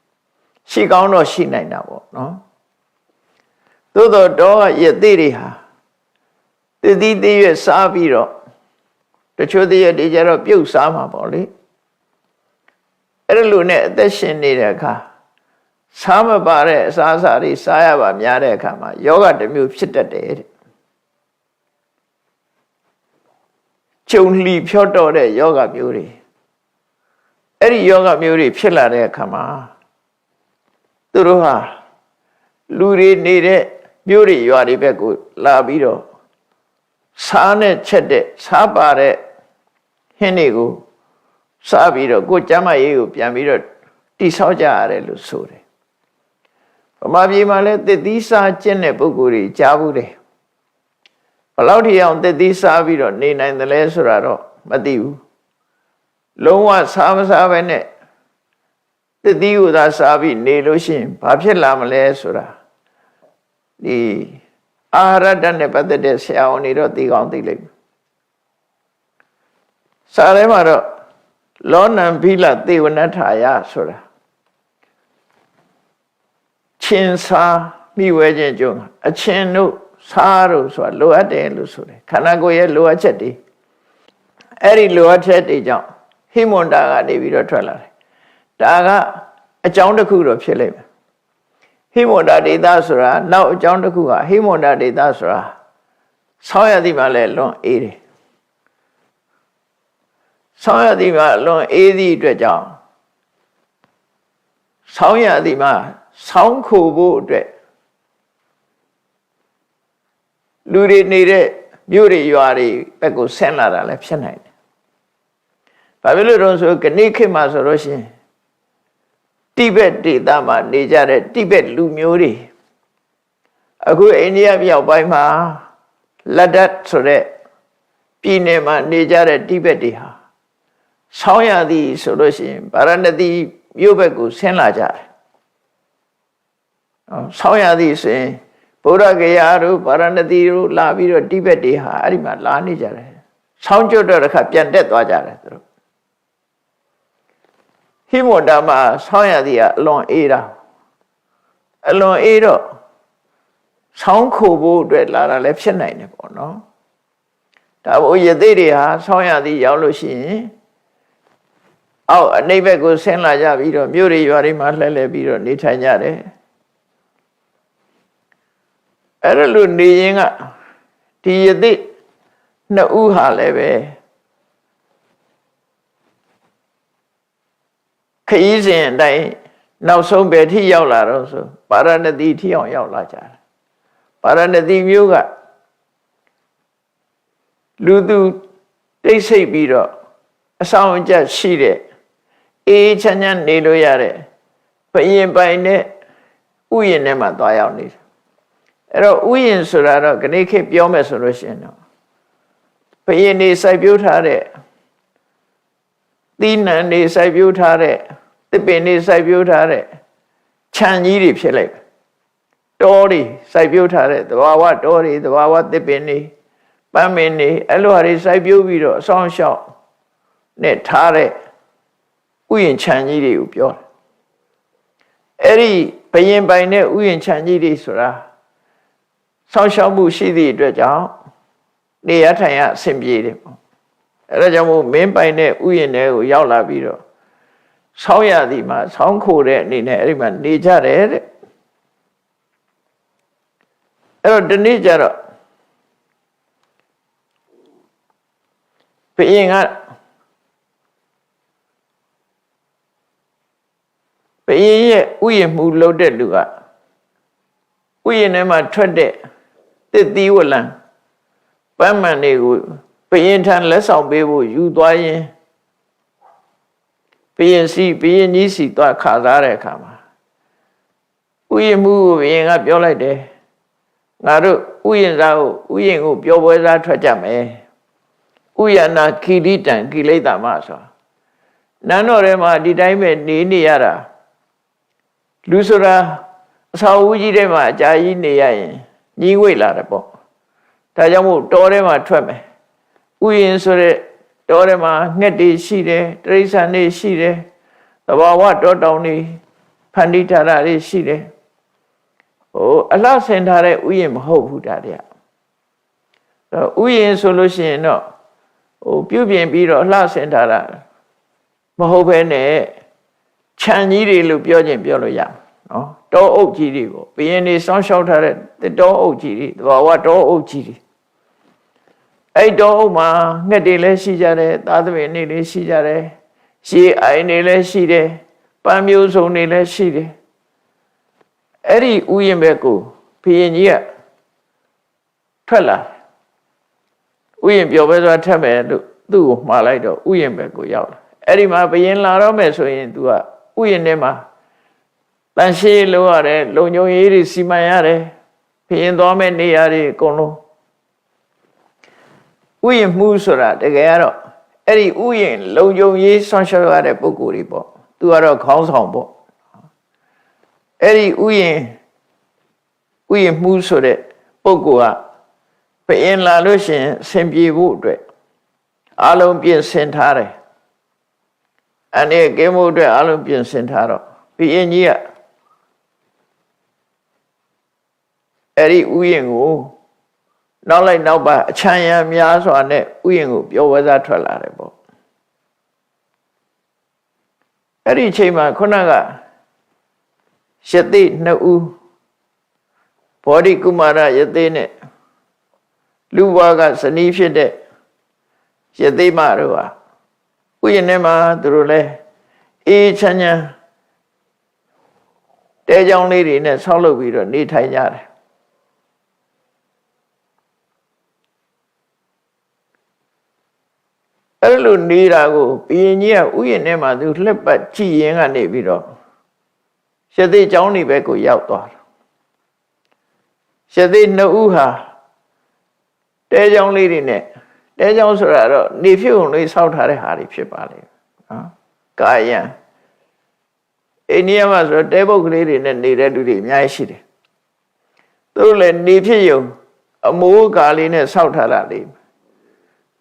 ရှိကောင်းတော့ရှိနိုင်တာပေါ့နော်သို့တော့ရသေးတွေဟာတည်တည်တည်းရစားပြီးတော့တချို့တည်းရတွေကြတော့ပြုတ်စားမှာပေါ့လေအဲ့လိုနဲ့အသက်ရှင်နေတဲ့အခါစားမပါတဲ့အစားအစာတွေစားရပါများတဲ့အခါမှာယောဂတစ်မျိုးဖြစ်တတ်တယ်တဲ့ကျုံလှီဖြော့တော့တဲ့ယောဂမျိုးတွေအဲ့ဒီယောဂမျိုးတွေဖြစ်လာတဲ့အခါမှာသူတို့ဟာလူတွေနေတဲ့မြို့တွေရွာတွေဘက်ကိုလာပြီးတော့စားနဲ့ချက်တဲ့စားပါတဲ့ဟင်းတွေကိုစားပြီးတော့ကိုယ်ကျမ်းမာရေးကိုပြန်ပြီးတော့တိဆောက်ကြရတယ်လို့ဆိုတယ်။ဗမာပြည်မှာလည်းသစ်သီးစားကျင့်တဲ့ပုဂ္ဂိုလ်တွေကြားဘူးတယ်။ဘယ်လောက်ထိအောင်သစ်သီးစားပြီးတော့နေနိုင်တယ်လဲဆိုတာတော့မသိဘူး။လုံးဝစားမစားပဲနဲ့သစ်သီးကိုသာစားပြီးနေလို့ရှိရင်ဘာဖြစ်လာမလဲဆိုတာဒီအာဟာရဓာတ်နဲ့ပတ်သက်တဲ့ဆရာဝန်တွေတော့သိကောင်းသိလိမ့်မယ်။စာထဲမှာတော့လောနံဖိလသေဝနထာယဆိုတာချင်းစားမိဝဲခြင်းကြုံအချင်းတို့စားတို့ဆိုတာလိုအပ်တယ်လို့ဆိုတယ်ခန္ဓာကိုယ်ရဲ့လိုအပ်ချက်တွေအဲ့ဒီလိုအပ်ချက်တွေကြောင့်ဟိမွန်တာကနေပြီးတော့ထွက်လာတယ်ဒါကအကြောင်းတစ်ခုတော့ဖြစ်လိမ့်မယ်ဟိမွန်တာဒေသဆိုတာနောက်အကြောင်းတစ်ခုကဟိမွန်တာဒေသဆိုတာဆောင်းရသည်မှာလည်းလွန်အေးတယ်ဆောင်းရသည်မှာလွန်အေးသည့်အတွက်ကြောင့်ဆောင်းရသည်မှာဆောင်းခိုဖို့အတွက်လူတွေနေတဲ့မြို့တွေရွာတွေဘက်ကိုဆင်းလာတာလည်းဖြစ်နိုင်တယ်။ဘာဖြစ်လို့လဲဆိုကနေ့ခေတ်မှာဆိုလို့ရှိရင်တိဘက်ဒေသမှာနေကြတဲ့တိဘက်လူမျိုးတွေအခုအိန္ဒိယမြောက်ပိုင်းမှာလက်ဒတ်ဆိုတဲ့ပြည်နယ်မှာနေကြတဲ့တိဘက်တွေဟာ ဆောင်းရသည်ဆိုလို့ရှိရင်ဗာရာဏသီမြို့ဘက်ကိုဆင်းလာကြတယ်ဆောင်းရသည်ဆိုရင်ဗုဒ္ဓဂယာတို့ဗာရာဏသီတို့လာပြီးတော့တိဘက်တွေဟာအဲ့ဒီမှာလာနေကြတယ်ဆောင်းကျွတ်တော့တစ်ခါပြန်တက်သွားကြတယ်သူတို့ဟိမဝန္တာမှာဆောင်းရသည်ကအလွန်အေးတာအလွန်အေးတော့ဆောင်းခိုဖို့အတွက်လာတာလည်းဖြစ်နိုင်တယ်ပေါ့နော်ဒါဘို့ရသေးတွေဟာဆောင်းရသည်ရောက်လို့ရှိရင်အောက်အနိမ့်ဘက်ကိုဆင်းလာကြပြီးတော့မြို့တွေရွာတွေမှာလှည့်လည်ပြီးတော့နေထိုင်ကြတယ်အဲ့ဒါလို့နေရင်ကဒီရသေးနှစ်ဦးဟာလည်းပဲခရီးစဉ်အတိုင်းနောက်ဆုံးပဲထိရောက်လာတော့ဆိုပါရဏသီထိအောင်ရောက်လာကြတယ်ပါရဏသီမျိုးကလူသူတိတ်ဆိတ်ပြီးတော့အဆောင်အကျရှိတဲ့အေးချမ်းချမ်းနေလို့ရတဲ့ဘယင်ပိုင်နဲ့ဥယျာဉ်ထဲမှာသွားရောက်နေတယ်အဲ့တော့ဥယျာဉ်ဆိုတာတော့ခဏခေတ်ပြောမယ်ဆိုလို့ရှိရင်တော့ဘယင်နေစိုက်ပျိုးထားတဲ့သီးနှံနေစိုက်ပျိုးထားတဲ့သစ်ပင်နေစိုက်ပျိုးထားတဲ့ခြံကြီးတွေဖြစ်လိုက်တောတွေစိုက်ပျိုးထားတဲ့သဘာဝတောတွေသဘာဝသစ်ပင်တွေပန်းမင်တွေအဲ့လိုဟာတွေစိုက်ပျိုးပြီးတော့အဆောင်ရှောက်နဲ့ထားတဲ့ဥယျာဉ်ခြံကြီးတွေကိုပြောတယ်အဲ့ဒီဘယင်ပိုင်တဲ့ဥယျာဉ်ခြံကြီးတွေဆိုတာဆောင်းရှောက်မှုရှိသည့်အတွက်ကြောင့်နေရထိုင်ရအဆင်ပြေတယ်ပေါ့အဲ့ဒါကြောင့်မို့မင်းပိုင်တဲ့ဥယျာဉ်တွေကိုရောက်လာပြီးတော့ဆောင်းရသည်မှာဆောင်းခိုတဲ့အနေနဲ့အဲ့ဒီမှာနေကြတယ်တဲ့အဲ့တော့ဒီနေ့ကျတော့ဘယင်ကဘယင်ရဲ့ဥယျာဉ်မှုလုပ်တဲ့လူကဥယျာဉ်ထဲမှာထွက်တဲ့သစ်သီးဝလံပန်းမှန်တွေကိုဘယင်ထံလက်ဆောင်ပေးဖို့ယူသွားရင်ဘယင်ကြီးစီသွားခါစားတဲ့အခါမှာဥယျာဉ်မှုကိုဘယင်ကပြောလိုက်တယ်ငါတို့ဥယျာဉ်စားကိုဥယျာဉ်ကိုပျော်ပွဲစားထွက်ကြမယ်ဥယျာဏခိလိတံကိလေသာမဆိုနန်းတော်ထဲမှာဒီတိုင်းပဲနေရတာလူဆိုတာအဆောက်အဦကြီးထဲမှာအကြာကြီးနေရရင်ညီးဝိတ်လာတယ်ပေါ့ဒါကြောင့်မို့တောထဲမှာထွက်မယ်ဥယျာဉ်ဆိုတဲ့တောထဲမှာငှက်တွေရှိတယ်တိရစ္ဆာန်တွေရှိတယ်သဘာဝတောတောင်တွေဖန်တီးထားတာတွေရှိတယ်အလှဆင်ထားတဲ့ဥယျာဉ်မဟုတ်ဘူးဒါတည်းဥယျာဉ်ဆိုလို့ရှိရင်တော့ပြုပြင်ပြီးတော့အလှဆင်ထားတာမဟုတ်ဘဲနဲ့ခြံကြီးတွေလို့ပြောခြင်းပြောလို့ရမှာနော်တောအုပ်ကြီးတွေကိုဘယင်တွေစောင်းရှောက်ထားတဲ့တောအုပ်ကြီးတွေသဘာဝတောအုပ်ကြီးတွေအဲ့တောအုပ်မှာငှက်တွေလည်းရှိကြတယ်သားသမီးတွေလည်းရှိကြတယ်ရေအိုင်တွေလည်းရှိတယ်ပန်းမျိုးစုံတွေလည်းရှိတယ်အဲ့ဒီဥယျာဉ်ဘက်ကိုဘုရင်ကြီးကထွက်လာဥယျာဉ်ပြောပဲဆိုတာထက်မယ်လို့သူ့ကိုမှားလိုက်တော့ဥယျာဉ်ဘက်ကိုရောက်လာအဲ့ဒီမှာဘုရင်လာတော့မယ်ဆိုရင် तू ကဥယျာဉ်ထဲမှာတန်ရှင်းလို့ရတယ်လုံခြုံရေးတွေစီမံရတယ်ဘုရင်သွားမဲ့နေရာတွေအကုန်လုံးဥယျာဉ်မှုဆိုတာတကယ်ကတော့အဲ့ဒီဥယျာဉ်လုံခြုံရေးဆွမ်းရှောက်ရတဲ့ပုဂ္ဂိုလ်တွေပေါ့ तू ကတော့ခေါင်းဆောင်ပေါ့အဲ့ဒီဥယျာဉ်မှုဆိုတဲ့ပုဂ္ဂိုလ်ကဘယင်လာလို့ရှိရင်ဆင်ပြေဖို့အတွက်အလုံးပြင်ဆင်ထားတယ်အနေကင်းဖို့အတွက်အလုံးပြင်ဆင်ထားတော့ဘယင်ကြီးကအဲ့ဒီဥယျာဉ်ကိုနောက်လိုက်နောက်ပါအချမ်းရံများစွာနဲ့ဥယျာဉ်ကိုပျော်ဝဲစားထွက်လာတယ်ပေါ့အဲ့ဒီအချိန်မှာခုနကယသိနှစ်ဦးဘောဓိကုမာရယသိနဲ့လူဘွားကဇနီးဖြစ်တဲ့ယသိမတို့ဟာဥယျာဉ်ထဲမှာသူတို့လဲအေးချမ်းချမ်းတဲကြောင်လေးတွေနဲ့ဆောက်လုပ်ပြီးတော့နေထိုင်ကြတယ်အဲ့လိုနေတာကိုဘုရင်ကြီးကဥယျာဉ်ထဲမှာသူလှက်ပတ်ကြည့်ရင်ကနေပြီးတော့ယသိကျောင်းတွေဘက်ကိုရောက်သွားတယ်ယသိနှစ်ဦးဟာတဲကြောင်လေးတွေနဲ့တဲကြောင်ဆိုတာတော့နေဖြုတ်ုံလေးဆောက်ထားတဲ့ဟာတွေဖြစ်ပါလေ ကာယံအိန္ဒိယမှာဆိုတဲပုတ်ကလေးတွေနဲ့နေတဲ့လူတွေအများကြီးရှိတယ်သူတို့လည်းနေဖြစ်ယုံအမိုးကာလေးနဲ့ဆောက်ထားတာလေ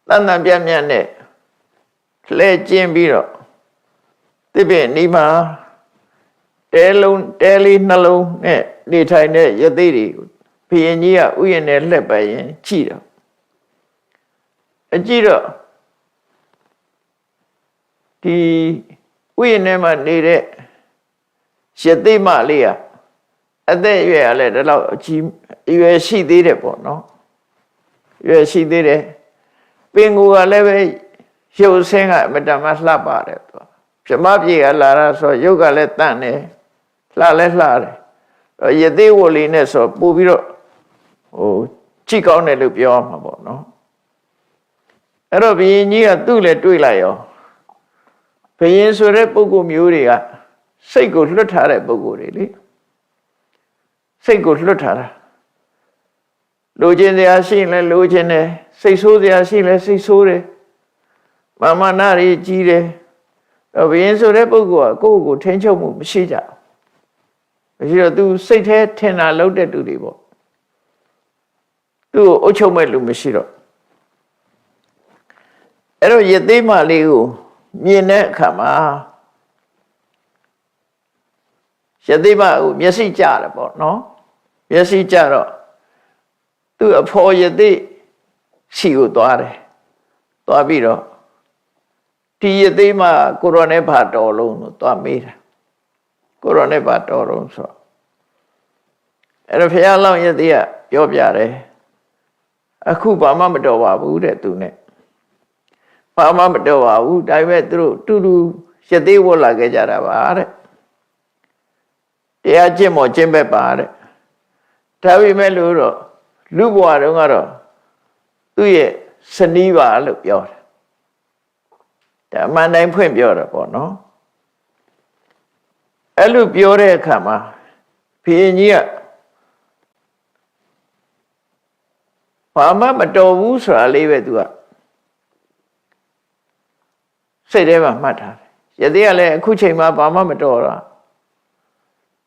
တန်တန်ပြတ်ပြတ်နဲ့လဲကျင်းပြီးတော့တစ်ပြည့်နီးမှာတဲလေးနှလုံးနဲ့နေထိုင်တဲ့ရသေးတွေကိုဘုရင်ကြီးကဥယျာဉ်နဲ့လှက်ပတ်ရင်ကြည့်တော့အကြည့်တော့ဒီဥယျာဉ်ထဲမှာနေတဲ့ရသေးမလေးကအသက်အရွယ်ကလည်းဒီလောက်အကြီးအရွယ်ရှိသေးတယ်ပေါ့နော်အရွယ်ရှိသေးတယ်ပင်ကိုယ်ကလည်းပဲရုပ်ဆင်းကအမတမလှပတယ်သူပြမပြေကလာတာဆိုရုပ်ကလည်းတန့်တယ်လှလည်းလှတယ်ရသေးဝလေးနဲ့ဆိုပို့ပြီးတော့ကြည့်ကောင်းတယ်လို့ပြောရမှာပေါ့နော်အဲ့တော့ဘုရင်ကြီးကသူ့လည်းတွေးလိုက်ရောဘုရင်ဆိုတဲ့ပုဂ္ဂိုလ်မျိုးတွေကစိတ်ကိုလွတ်ထားတဲ့ပုဂ္ဂိုလ်တွေလေစိတ်ကိုလွတ်ထားတာလိုချင်စရာရှိရင်လည်းလိုချင်တယ်စိတ်ဆိုးစရာရှိရင်လည်းစိတ်ဆိုးတယ်မာနတွေကြီးတယ်ဘုရင်ဆိုတဲ့ပုဂ္ဂိုလ်ကကိုယ့်ကိုထိန်းချုပ်မှုမရှိကြဘူးမရှိတော့သူစိတ်แท้ထင်တာလုပ်တဲ့သူတွေပေါ့သူ့ကိုအုပ်ချုပ်မဲ့လူမရှိတော့အဲ့တော့ရသေးမလေးကိုမြင်တဲ့အခါမှာရသေးမကိုမျက်စိကျတယ်ပေါ့နော်မျက်စိကျတော့သူ့အဖော်ရသေးရှိကိုသွားတယ်သွားပြီးတော့ဒီရသေးမကိုရောနဲ့ဘာတော်လုံးလို့သွားမေးတာကိုရောနဲ့ဘာတော်လုံးဆိုအဲ့တော့ဖះလောင်းရသေးကပြောပြတယ်အခုဘာမှမတော်ပါဘူးတဲ့သူနဲ့ဘာမှမတော်ပါဘူးဒါပေမဲ့သူတို့တူတူရသေးဝတ်လာခဲ့ကြတာပါတဲ့တရားကျင့်မောကျင့်ဘက်ပါတဲ့ဒါပေမဲ့လို့တော့လူဘဝတုန်းကတော့သူ့ရဲ့စနီးပါလို့ပြောတယ်ဒါအမှန်တိုင်းဖွင့်ပြောတာပေါ့နော်အဲ့လိုပြောတဲ့အခါမှာဘုရင်ကြီးကဘာမှမတော်ဘူးဆိုတာလေးပဲသူကစိတ်ထဲမှာမှတ်ထားတယ်ရသေးကလည်းအခုချိန်မှာဘာမှမတော်တာ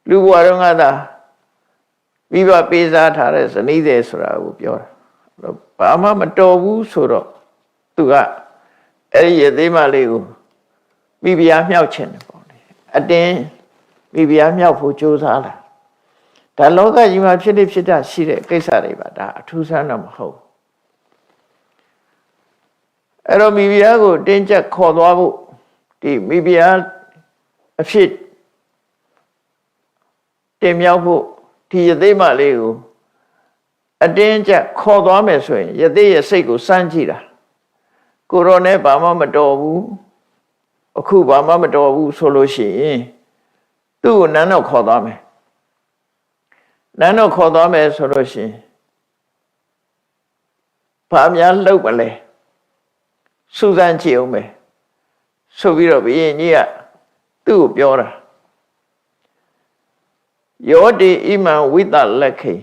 လူဘဝတုန်းကသာမိဘပေးစားထားတဲ့ဇနီးတဲ့ဆိုတာကိုပြောတာဘာမှမတော်ဘူးဆိုတော့သူကအဲ့ဒီရသေးမလေးကိုမိဖုရားမြောက်ခြင်းတယ်ပေါ့လေအတင်းမိဖုရားမြောက်ဖို့ကြိုးစားလာဒါလောကကြီးမှာဖြစ်တာရှိတဲ့ကိစ္စတွေပါဒါအထူးဆန်းတော့မဟုတ်အဲ့တော့မိဖုရားကိုတင်းကျပ်ခေါ်သွားဖို့ဒီမိဖုရားအဖြစ်တင်မြောက်ဖို့ဒီရသေးမလေးကိုအတင်းကျပ်ခေါ်သွားမယ်ဆိုရင်ရသေးရဲ့စိတ်ကိုစမ်းကြည့်တာကိုရောနဲ့ဘာမှမတော်ဘူးအခုဘာမှမတော်ဘူးဆိုလို့ရှိရင်သူ့ကိုနန်းတော့ခေါ်သွားမယ်နန်းတော့ခေါ်သွားမယ်ဆိုလို့ရှိရင်ဘာများလှုပ်မလဲစူးစမ်းကြည့်အောင်မယ်ဆိုပြီးတော့ဘုရင်ကြီးကသူ့ကိုပြောတာယောတိဣမံဝိတလက်ခိ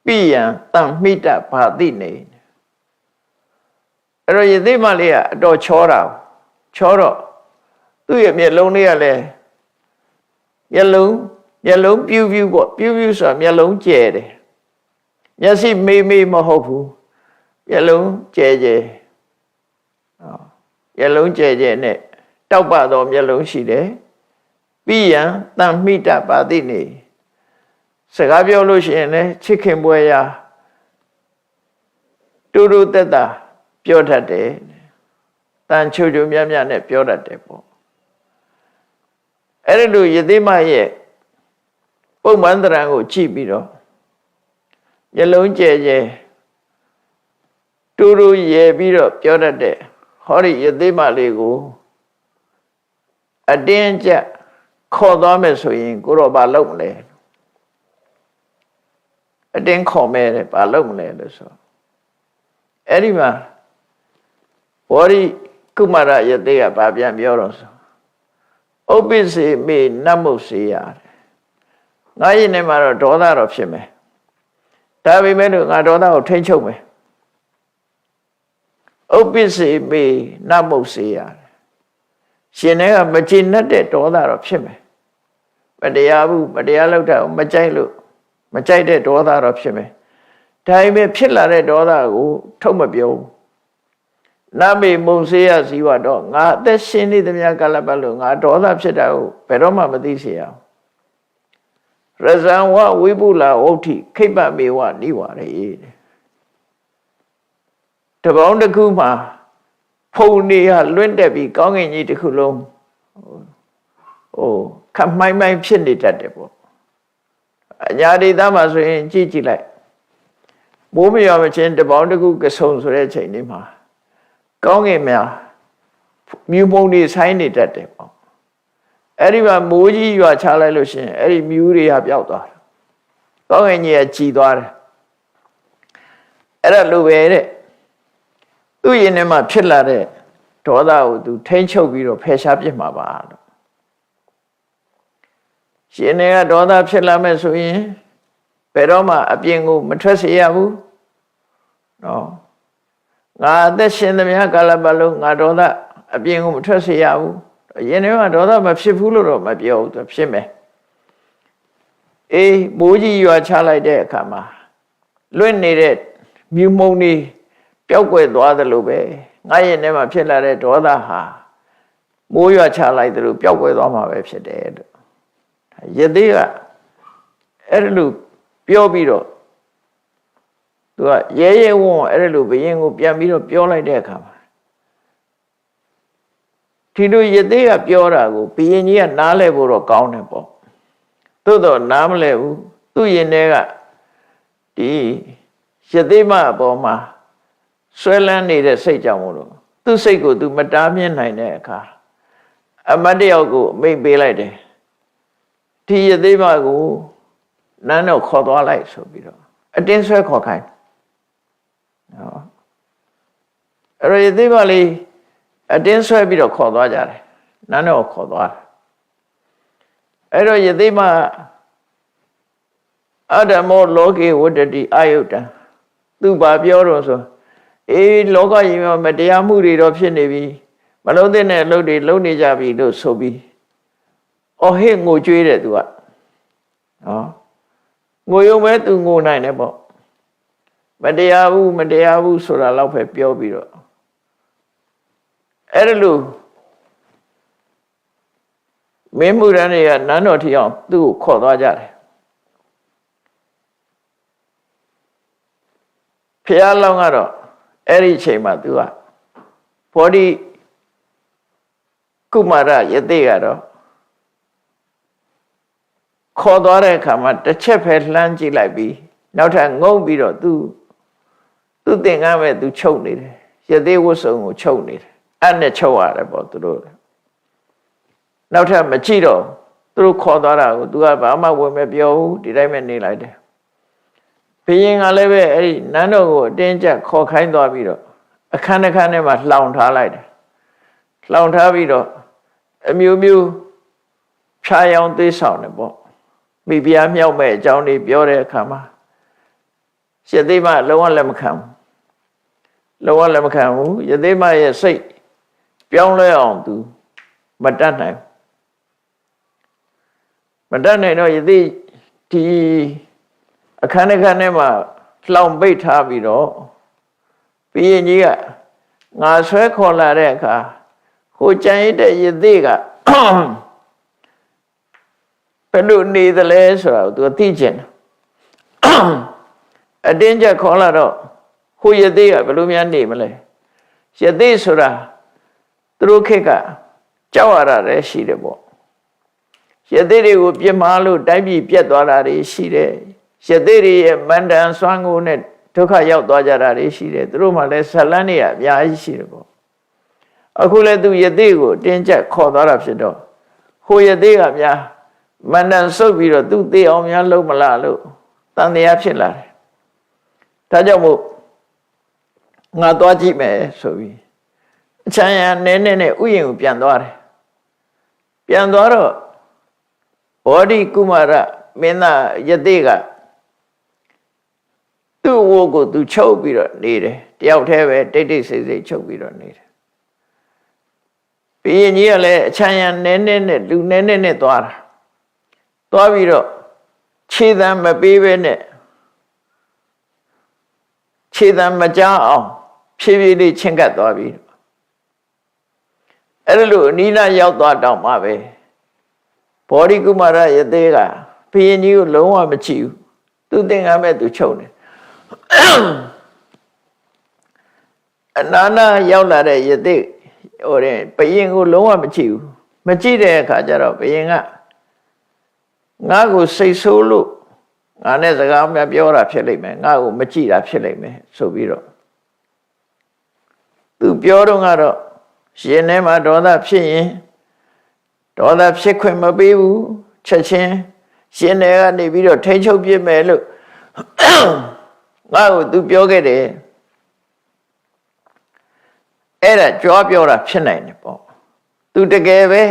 ပိယံတံမိတဘာတိနေအဲ့တော့ယသိမလေးကအတော်ချောတာချောတော့သူ့ရဲ့မျက်လုံးလေးကလည်းမျက်လုံးပြူးပေါ့ပြူးဆိုတာမျက်လုံးကျဲတယ်မျက်စိမေးမဟုတ်ဘူးမျက်လုံးကျဲမျက်လုံးကျဲနဲ့တောက်ပသောမျက်လုံးရှိတယ်ပိယံတံမိတဘာတိနေစကားပြောလို့ရှိရင်လည်းချစ်ခင်ပွဲရာတူတူတက်တာပြောတတ်တယ်တန်ချိုမြတ်နဲ့ပြောတတ်တယ်ပေါ့အဲ့ဒီလိုယသိမရဲ့ပုံမှန်တရံကိုကြည့်ပြီးတော့မျက်လုံးကျဲတူတူရဲပြီးတော့ပြောတတ်တဲ့ဟောဒီယသိမလေးကိုအတင်းကျပ်ခေါ်သွားမယ်ဆိုရင်ကိုတော့ဘာလုပ်မလဲအတင်းခေါ်မယ်တဲ့ဘာလုပ်မလဲလို့ဆိုအဲ့ဒီမှာဘောရိကုမာရယသိကဘာပြန်ပြောတော့ဆိုဥပ္ပစ္စေမေနတ်မုတ်စေရတယ်ငါရင်ထဲမှာတော့ဒေါသတော့ဖြစ်မယ်ဒါပေမဲ့လို့ငါဒေါသကိုထိန်းချုပ်မယ်ဥပ္ပစ္စေမေနတ်မုတ်စေရတယ် ရှင်တွေကမကျေနပ်တဲ့ဒေါသတော့ဖြစ်မယ်မတရားဘူးမတရားလုပ်တာမကြိုက်လို့မကြိုက်တဲ့ဒေါသတော့ဖြစ်မယ်ဒါပေမဲ့ဖြစ်လာတဲ့ဒေါသကိုထုတ်မပြောဘူးနမေမုံစေယဇီဝတော့ငါအသက်ရှင်နေသမျှကာလပတ်လုံးငါဒေါသဖြစ်တာကိုဘယ်တော့မှမသိစေရအောင်ရဇံဝဝိပုလာဝုဋ္ဌိခိပ္ပမေဝနိဝရေတပေါင်းတစ်ခုမှာဖုန်နေဟာလွင့်တက်ပြီးကောင်းကင်ကြီးတစ်ခုလုံးခမိုင်းမိုင်းဖြစ်နေတတ်တယ်ပေါ့အညာဒေသမှာဆိုရင်ကြည့်ကြည့်လိုက်မိုးမရွာမချင်းတပေါင်းတစ်ခုကဆုံဆိုတဲ့ချိန်လေးမှာကောင်းကင်များမြူမုံတွေဆိုင်းနေတတ်တယ်ပေါ့အဲ့ဒီမှာမိုးကြီးရွာချလိုက်လို့ရှိရင်အဲ့ဒီမြူတွေကပျောက်သွားတယ်ကောင်းကင်ကြီးကကြည်သွားတယ်အဲ့ဒါလိုပဲတဲ့သူ့ရင်ထဲမှာဖြစ်လာတဲ့ဒေါသကိုသူထိန်းချုပ်ပြီးတော့ဖယ်ရှားပြစ်မှာပါလို့ရှင်တွေကဒေါသဖြစ်လာမဲ့ဆိုရင်ဘယ်တော့မှအပြင်ကိုမထွက်စေရဘူးနော်ငါအသက်ရှင်သမျှကာလပတ်လုံးငါဒေါသအပြင်ကိုမထွက်စေရဘူးရင်ထဲမှာဒေါသမဖြစ်ဘူးလို့တော့မပြောဘူးသူဖြစ်မယ်အေးမိုးကြီးရွာချလိုက်တဲ့အခါမှာလွင့်နေတဲ့မြူမုံတွေပျောက်ကွယ်သွားသလိုပဲငါရင်ထဲမှာဖြစ်လာတဲ့ဒေါသဟာမိုးရွာချလိုက်သလိုပျောက်ကွယ်သွားမှာပဲဖြစ်တယ်လို့ယသိကအဲ့လိုပြောပြီးတော့သူကရဲရဲဝံ့အဲ့လိုဘယင်ကိုပြန်ပြီးတော့ပြောလိုက်တဲ့အခါမှာဒီလိုယသိကပြောတာကိုဘယင်ကြီးကနားလဲဖို့တော့ကောင်းတယ်ပေါ့သို့တော့နားမလဲဘူးသူ့ရင်ထဲကဒီယသိမအပေါ်မှာဆွဲလန်းနေတဲ့စိတ်ကြောင့်မို့လို့သူ့စိတ်ကိုသူမတားမြင်နိုင်တဲ့အခါအမတ်တယောက်ကိုမိတ်ပေးလိုက်တယ်ဒီယသိမကိုနန်းတော့ခေါ်သွားလိုက်ဆိုပြီးတော့အတင်းဆွဲခေါ်ခိုင်းနော်အဲ့တော့ယသိမလေးအတင်းဆွဲပြီးတော့ခေါ်သွားကြတယ်နန်းတော့ခေါ်သွားတယ်အဲ့တော့ယသိမအဓမ္မောလောကေဝတ္တတိအယုတ်တံသူဘာပြောတော့ဆိုအေးလောကကြီးမှာမတရားမှုတွေတော့ဖြစ်နေပြီမလုံးတဲ့အလုပ်တွေလုပ်နေကြပြီလို့ဆိုပြီးအော်ဟစ်ငိုကြွေးတယ်သူကနော်ငိုရုံပဲသူငိုနိုင်တယ်ပေါ့မတရားဘူးဆိုတာတော့ပဲပြောပြီးတော့အဲ့ဒါလို့မင်းမှုရန်တွေကနန်းတော်ထီအောင်သူ့ကိုခေါ်သွားကြတယ်ဖျားလောင်းကတော့အဲ့ဒီချိန်မှာသူကဘောဓိကုမာရယသိကတော့ခေါ်သွားတဲ့အခါမှာတစ်ချက်ပဲလှမ်းကြည့်လိုက်ပြီးနောက်ထပ်ငုံပြီးတော့သူသင်္ကန်းပဲသူချုပ်နေတယ်ယသိဝတ်စုံကိုချုပ်နေတယ်အဲ့နဲ့ချုပ်ရတယ်ပေါ့သူတို့နောက်ထပ်မကြည့်တော့သူတို့ခေါ်သွားတာကိုသူကဘာမှဝင်မပြောဘူးဒီတိုင်းပဲနေလိုက်တယ်ဘုရင်ကလည်းပဲအဲ့ဒီနန်းတော်ကိုအတင်းကျပ်ခေါ်ခိုင်းသွားပြီးတော့အခန်းတစ်ခန်းထဲမှာလှောင်ထားလိုက်တယ်လှောင်ထားပြီးတော့အမျိုးမျိုးဖြာရောင်သေးဆောင်တယ်ပေါ့မိဖုရားမြောက်မဲ့အကြောင်းတွေပြောတဲ့အခါမှာယသိမလုံးဝလက်မခံဘူးယသိမရဲ့စိတ်ပြောင်းလဲအောင်သူမတတ်နိုင်တော့ယသိဒီအခန်းတစ်ခန်းထဲမှာလှောင်ပိတ်ထားပြီးတော့ဘုရင်ကြီးကငါဆွဲခေါ်လာတဲ့အခါဟိုကြံရတဲ့ယသိကဘယ်လိုနေသလဲဆိုတာကိုသူသိချင်တယ်အတင်းကျပ်ခေါ်လာတော့ဟိုယသိကဘယ်လိုများနေမလဲယသိဆိုတာသူတို့ခေတ်ကကြောက်ရတာလည်းရှိတယ်ပေါ့ယသိတွေကိုပြစ်မှားလို့တိုင်းပြည်ပြတ်သွားတာတွေရှိတယ်ယသိတွေရဲ့မန္တန်စွမ်းကိုနဲ့ဒုက္ခရောက်သွားကြတာတွေရှိတယ်သူတို့မှလည်းဇလန်းတွေအများကြီးရှိတယ်ပေါ့အခုလည်းသူယသိကိုတင်းကျပ်ခေါ်သွားတာဖြစ်တော့ဟိုယသိကများမန္တန်ဆုပ်ပြီးတော့သူသိအောင်များလုပ်မလားလို့တန်တရားဖြစ်လာတယ်ဒါကြောင့်မို့ငါသွားကြည့်မယ်ဆိုပြီးအချမ်းရနဲနဲ့ဥယျာဉ်ကိုပြန်သွားတယ်ပြန်သွားတော့ဘောဓိကုမာရမင်းသားယသိကသူ့ဝိုးကိုသူချုပ်ပြီးတော့နေတယ်တယောက်တည်းပဲတိတ်ဆိတ်ချုပ်ပြီးတော့နေတယ် ဘုရင်ကြီးကလည်းအချမ်းရံနဲနဲနဲ့လူနဲနဲနဲ့သွားတာသွားပြီးတော့ခြေသံမပေးဘဲနဲ့ခြေသံမကြားအောင်ဖြည်းဖြည်းလေးချင်းကပ်သွားပြီးအဲ့လိုအနိနာရောက်သွားတော့မှပဲဘောဓိကုမာရယသေးကဘုရင်ကြီးကိုလုံးဝမကြည့်ဘူးသူသင်္ကန်းမဲ့သူချုပ်နေအနာနာရောက်လာတဲ့ယသေးဟိုတဲ့ဘုရင်ကိုလုံးဝမကြည့်ဘူးမကြည့်တဲ့အခါကျတော့ဘုရင်ကငါ့ကိုစိတ်ဆိုးလို့ငါနဲ့စကားများပြောတာဖြစ်လိမ့်မယ်ငါ့ကိုမကြည့်တာဖြစ်လိမ့်မယ်ဆိုပြီးတော့သူပြောတော့ကတော့ရှင်ထဲမှာဒေါသဖြစ်ရင်ဒေါသဖြစ်ခွင့်မပေးဘူးချက်ချင်းရှင်ထဲကနေပြီးတော့ထိန်းချုပ်ပြစ်မယ်လို့ငါ့ကိုသူပြောခဲ့တယ်အဲ့ဒါကြွားပြောတာဖြစ်နိုင်တယ်ပေါ့သူတကယ်ပဲ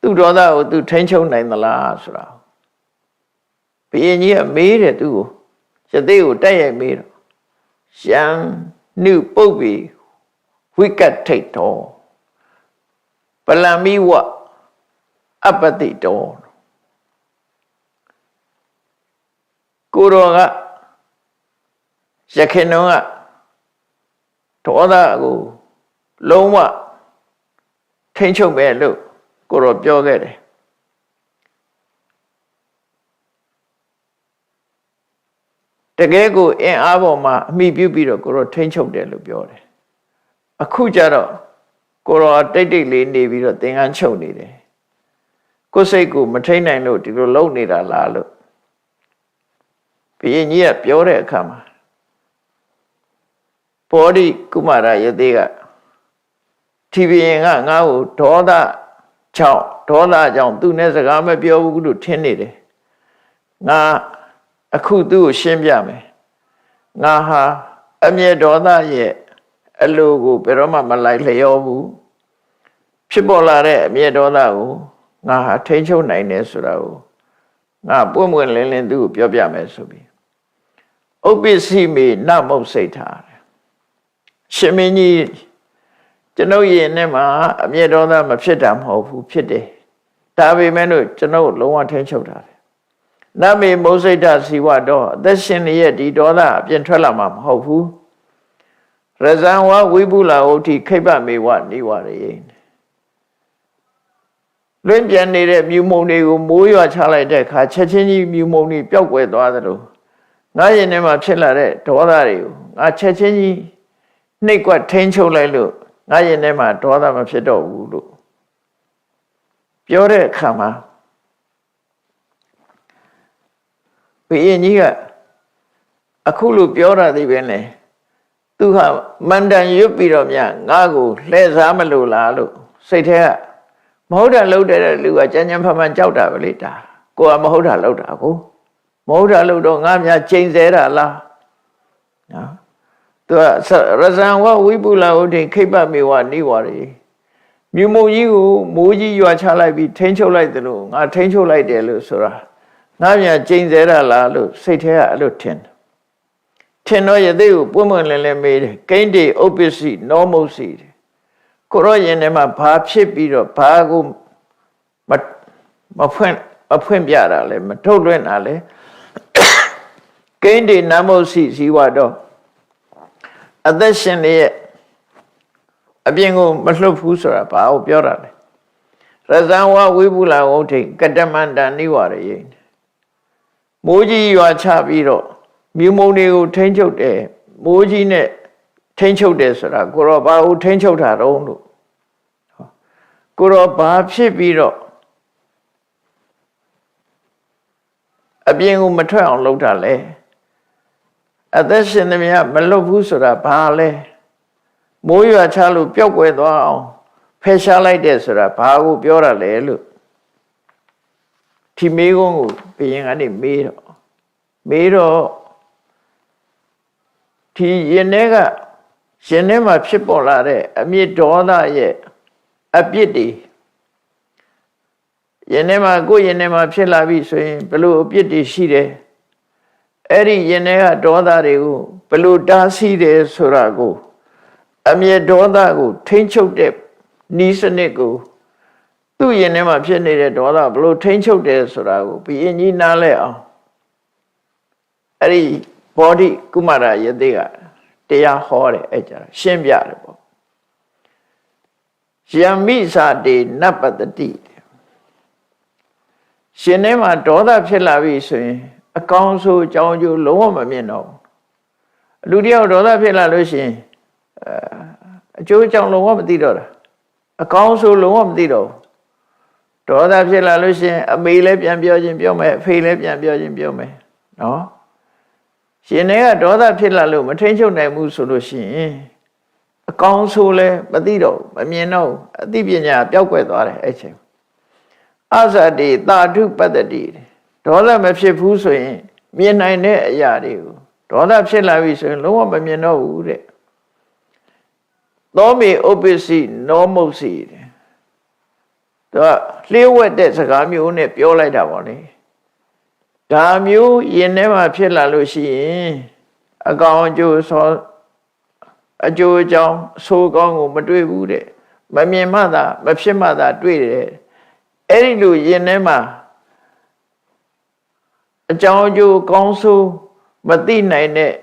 သူဒေါသကိုသူထိန်းချုပ်နိုင်သလားဆိုတာဘုရင်ကြီးကမေးတယ်သူ့ကိုယသိကိုတိုက်ရိုက်မေးတော့ယံနှုပုပ္ပိဝိကတ်ထိတ်တော်ပလံမိဝအပတိတော်ကိုရောကရခင်တော်ကဒေါသကိုလုံးဝထိန်းချုပ်မယ်လို့ကိုရောပြောခဲ့တယ်တကယ်ကိုအင်အားပေါ်မှာအမိပြုပြီးတော့ကိုရောထိန်းချုပ်တယ်လို့ပြောတယ်အခုကျတော့ကိုရောတိတ်တိတ်လေးနေပြီးတော့သင်္ကန်းချုပ်နေတယ်ကိုယ်စိတ်ကိုမထိန်းနိုင်လို့ဒီလိုလုံနေတာလားလို့ဘုရင်ကြီးကပြောတဲ့အခါမှာဘောဓိကုမာရယသေးကဒီဘုရင်ကငါ့ကိုဒေါသကြောင့်သူနဲ့စကားမပြောဘူးလို့ထင်နေတယ်ငါအခုသူ့ကိုရှင်းပြမယ်ငါဟာအမျက်ဒေါသရဲ့အလိုကိုဘယ်တော့မှမလိုက်လျောဘူးဖြစ်ပေါ်လာတဲ့အမျက်ဒေါသကိုငါဟာထိန်းချုပ်နိုင်တယ်ဆိုတာကိုငါပွင့်ပွင့်လင်းလင်းသူ့ကိုပြောပြမယ်ဆိုပြီးဥပ္ပစ္စည်းမေနမုတ်စိတ်ထားရှင်မင်းကြီးကျွန်ုပ်ရင်ထဲမှာအမျက်ဒေါသမဖြစ်တာမဟုတ်ဘူးဖြစ်တယ်ဒါပေမဲ့လို့ကျွန်ုပ်လုံးဝထိန်းချုပ်တာနမေမုတ်စိတ်ထားစီဝတော့အသက်ရှင်ရဲ့ဒီဒေါသအပြင်ထွက်လာမှာမဟုတ်ဘူးရဇံဝဝိပုလာဥတိခိဗ္ဗမေဝနိဝရယေလွင့်ပြန်နေတဲ့မြူမုံတွေကိုမိုးရွာချလိုက်တဲ့အခါချက်ချင်းကြီးမြူမုံတွေပျောက်ကွယ်သွားသလိုငါရင်ထဲမှာဖြစ်လာတဲ့ဒေါသတွေကိုငါချက်ချင်းကြီးနှိပ်ကွက်ထိန်းချုပ်လိုက်လို့ငါရင်ထဲမှာဒေါသမဖြစ်တော့ဘူးလို့ပြောတဲ့အခါမှာဘုရင်ကြီးကအခုလိုပြောတာသိပဲလေသူဟာမန္တန်ရွတ်ပြီးတော့မြငါ့ကိုလှည့်စားမလို့လားလို့စိတ်ထဲကမဟုတ်တာလုပ်တဲ့လူကကြမ်းကြမ်းဖန်ဖန်ကြောက်တာပဲလေဒါကိုကမဟုတ်တာလုပ်တာကိုမဟုတ်တာလုပ်တော့ငါများချိန်ဆတာလားနော်သူကရဇံဝဝိပုလဥဒိခိဗ္ဗမေဝနိဝရေမြူမုံကြီးကိုမိုးကြီးရွာချလိုက်ပြီးထိန်းချုပ်လိုက်တယ်လို့ငါထိန်းချုပ်လိုက်တယ်လို့ဆိုတာငါများချိန်ဆတာလားလို့စိတ်ထဲကအဲ့လိုထင်တော့ယသိကိုပွင့်ပွင့်လင်းလင်းမေးတယ်ကိန်းတေဥပ္ပစ္စည်းနောမုတ်စီကိုရောရင်ထဲမှာဘာဖြစ်ပြီးတော့ဘာကိုမဖွင့်ပြတာလဲမထုတ်လွှင့်တာလဲကိန်းတေနမုတ်စီဇီဝတော့အသက်ရှင်ရဲ့အပြင်ကိုမလွတ်ဘူးဆိုတာဘာကိုပြောတာလဲရဇံဝဝိပုလဝုဋ္ဌိကတမန္တနိဝရယေမိုးကြီးရွာချပြီးတော့မြူမုံတွေကိုထိန်းချုပ်တယ်မိုးကြီးနဲ့ထိန်းချုပ်တယ်ဆိုတာကိုရောဘာကိုထိန်းချုပ်တာတော့လို့ကိုရောဘာဖြစ်ပြီးတော့အပြင်ကိုမထွက်အောင်လုပ်တာလဲအသက်ရှင်သမျှမလွတ်ဘူးဆိုတာဘာလဲမိုးရွာချလို့ပျောက်ကွယ်သွားအောင်ဖယ်ရှားလိုက်တယ်ဆိုတာဘာကိုပြောတာလဲလို့ဒီမေးခွန်းကိုဘုရင်ကနေမေးတော့ဒီရင်ထဲမှာဖြစ်ပေါ်လာတဲ့အမျက်ဒေါသရဲ့အပြစ်တွေရင်ထဲမှာကိုယ်ရင်ထဲမှာဖြစ်လာပြီဆိုရင်ဘယ်လိုအပြစ်တွေရှိတယ်အဲ့ဒီရင်ထဲကဒေါသတွေကိုဘယ်လိုတားဆီးတယ်ဆိုတာကိုအမျက်ဒေါသကိုထိန်းချုပ်တဲ့ နီးစနစ်ကိုသူ့ရင်ထဲမှာဖြစ်နေတဲ့ဒေါသဘလို့ထိန်းချုပ်တယ်ဆိုတာကိုဘုရင်ကြီးနားလဲအောင်အဲ့ဒီဘောဓိကုမာရယသိကတရားဟောတယ်အဲ့ကြတာရှင်းပြတယ်ပေါ့ယမိစာတေနပတတိရှင်ထဲမှာဒေါသဖြစ်လာပြီဆိုရင်အကောင်းဆုံးအကြောင်းကျိုးလုံးဝမမြင်တော့ဘူးလူတယောက်ဒေါသဖြစ်လာလို့ရှိရင်အကျိုးအကြောင်းလုံးဝမသိတော့တာအကောင်းဆုံးလုံးဝမသိတော့ဘူးဒေါသဖြစ်လာလို့ရှိရင်အမေလည်းပြန်ပြောခြင်းပြောမယ်အဖေလည်းပြန်ပြောခြင်းပြောမယ်နော်ရှင်တွေကဒေါသဖြစ်လာလို့မထိန်ချုပ်နိုင်ဘူးဆိုလို့ရှိရင်အကောင်းဆုံးလည်းမသိတော့မမြင်တော့အသိပညာပျောက်ကွယ်သွားတယ်အဲ့ချိန်အဇတိတာထုပတ္တိဒေါသမဖြစ်ဘူးဆိုရင်မြင်နိုင်တဲ့အရာတွေကိုဒေါသဖြစ်လာပြီဆိုရင်လုံးဝမမြင်တော့ဘူးတဲ့သောမေဥပ္ပစီနောမုတ်စီတဲ့သူကလျှို့ဝှက်တဲ့စကားမျိုးနဲ့ပြောလိုက်တာပေါ့လေဒါမျိုးယင်ထဲမှာဖြစ်လာလို့ရှိရင်အကောင်အကျိုးဆောအကျိုးအကြောင်းအဆိုးကောင်းကိုမတွေ့ဘူးတဲ့မမြင်မှသာမဖြစ်မှသာတွေ့တယ်အဲ့ဒီလိုယင်ထဲမှာအကြောင်းအကျိုးကောင်းဆိုးမသိနိုင်တဲ့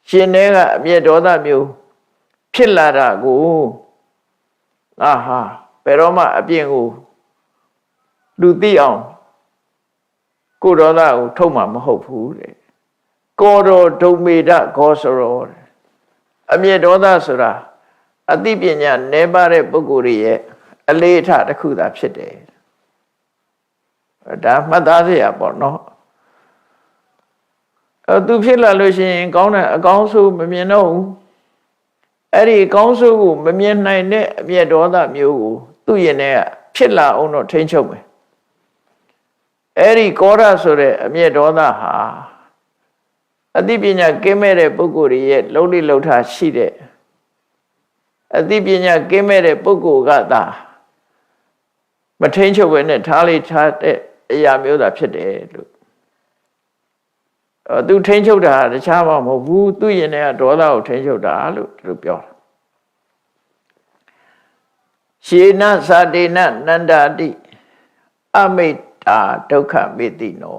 ရှင်ထဲကအမျက်ဒေါသမျိုးဖြစ်လာတာကိုငါဟာဘယ်တော့မှအပြင်ကိုလူသိအောင်ကိုယ်ဒေါသကိုထုတ်မှာမဟုတ်ဘူးတဲ့ကောတော်ဒုံမေဒဂောစရောအမျက်ဒေါသဆိုတာအသိပညာနည်းပါးတဲ့ပုဂ္ဂိုလ်ရဲ့အလေးအထားတစ်ခုသာဖြစ်တယ်ဒါမှတ်သားစရာပေါ့နော်သူဖြစ်လာလို့ရှိရင်ကောင်းတဲ့အကောင်းဆုံးမမြင်တော့ဘူးအဲ့ဒီအကောင်းဆုံးကိုမမြင်နိုင်တဲ့အမျက်ဒေါသမျိုးကိုသူ့ရင်ထဲကဖြစ်လာအောင်တော့ထိန်းချုပ်မယ်အဲ့ဒီကောရဆိုတဲ့အမျက်ဒေါသဟာအသိပညာကင်းမဲ့တဲ့ပုဂ္ဂိုလ်ရဲ့လှုပ်လိလှုပ်ထားရှိတဲ့အသိပညာကင်းမဲ့တဲ့ပုဂ္ဂိုလ်ကသာမထိန်းချုပ်ဘဲနဲ့ထားလိုက်ထားတဲ့အရာမျိုးသာဖြစ်တယ်လို့သူထိန်းချုပ်တာတခြားမှမဟုတ်ဘူးသူရင်ထဲကဒေါသကိုထိန်းချုပ်တာလို့သူပြောတာရှေနသာတေနနန္ဒာတိအမိတ်တာဒုက္ခမေတိနော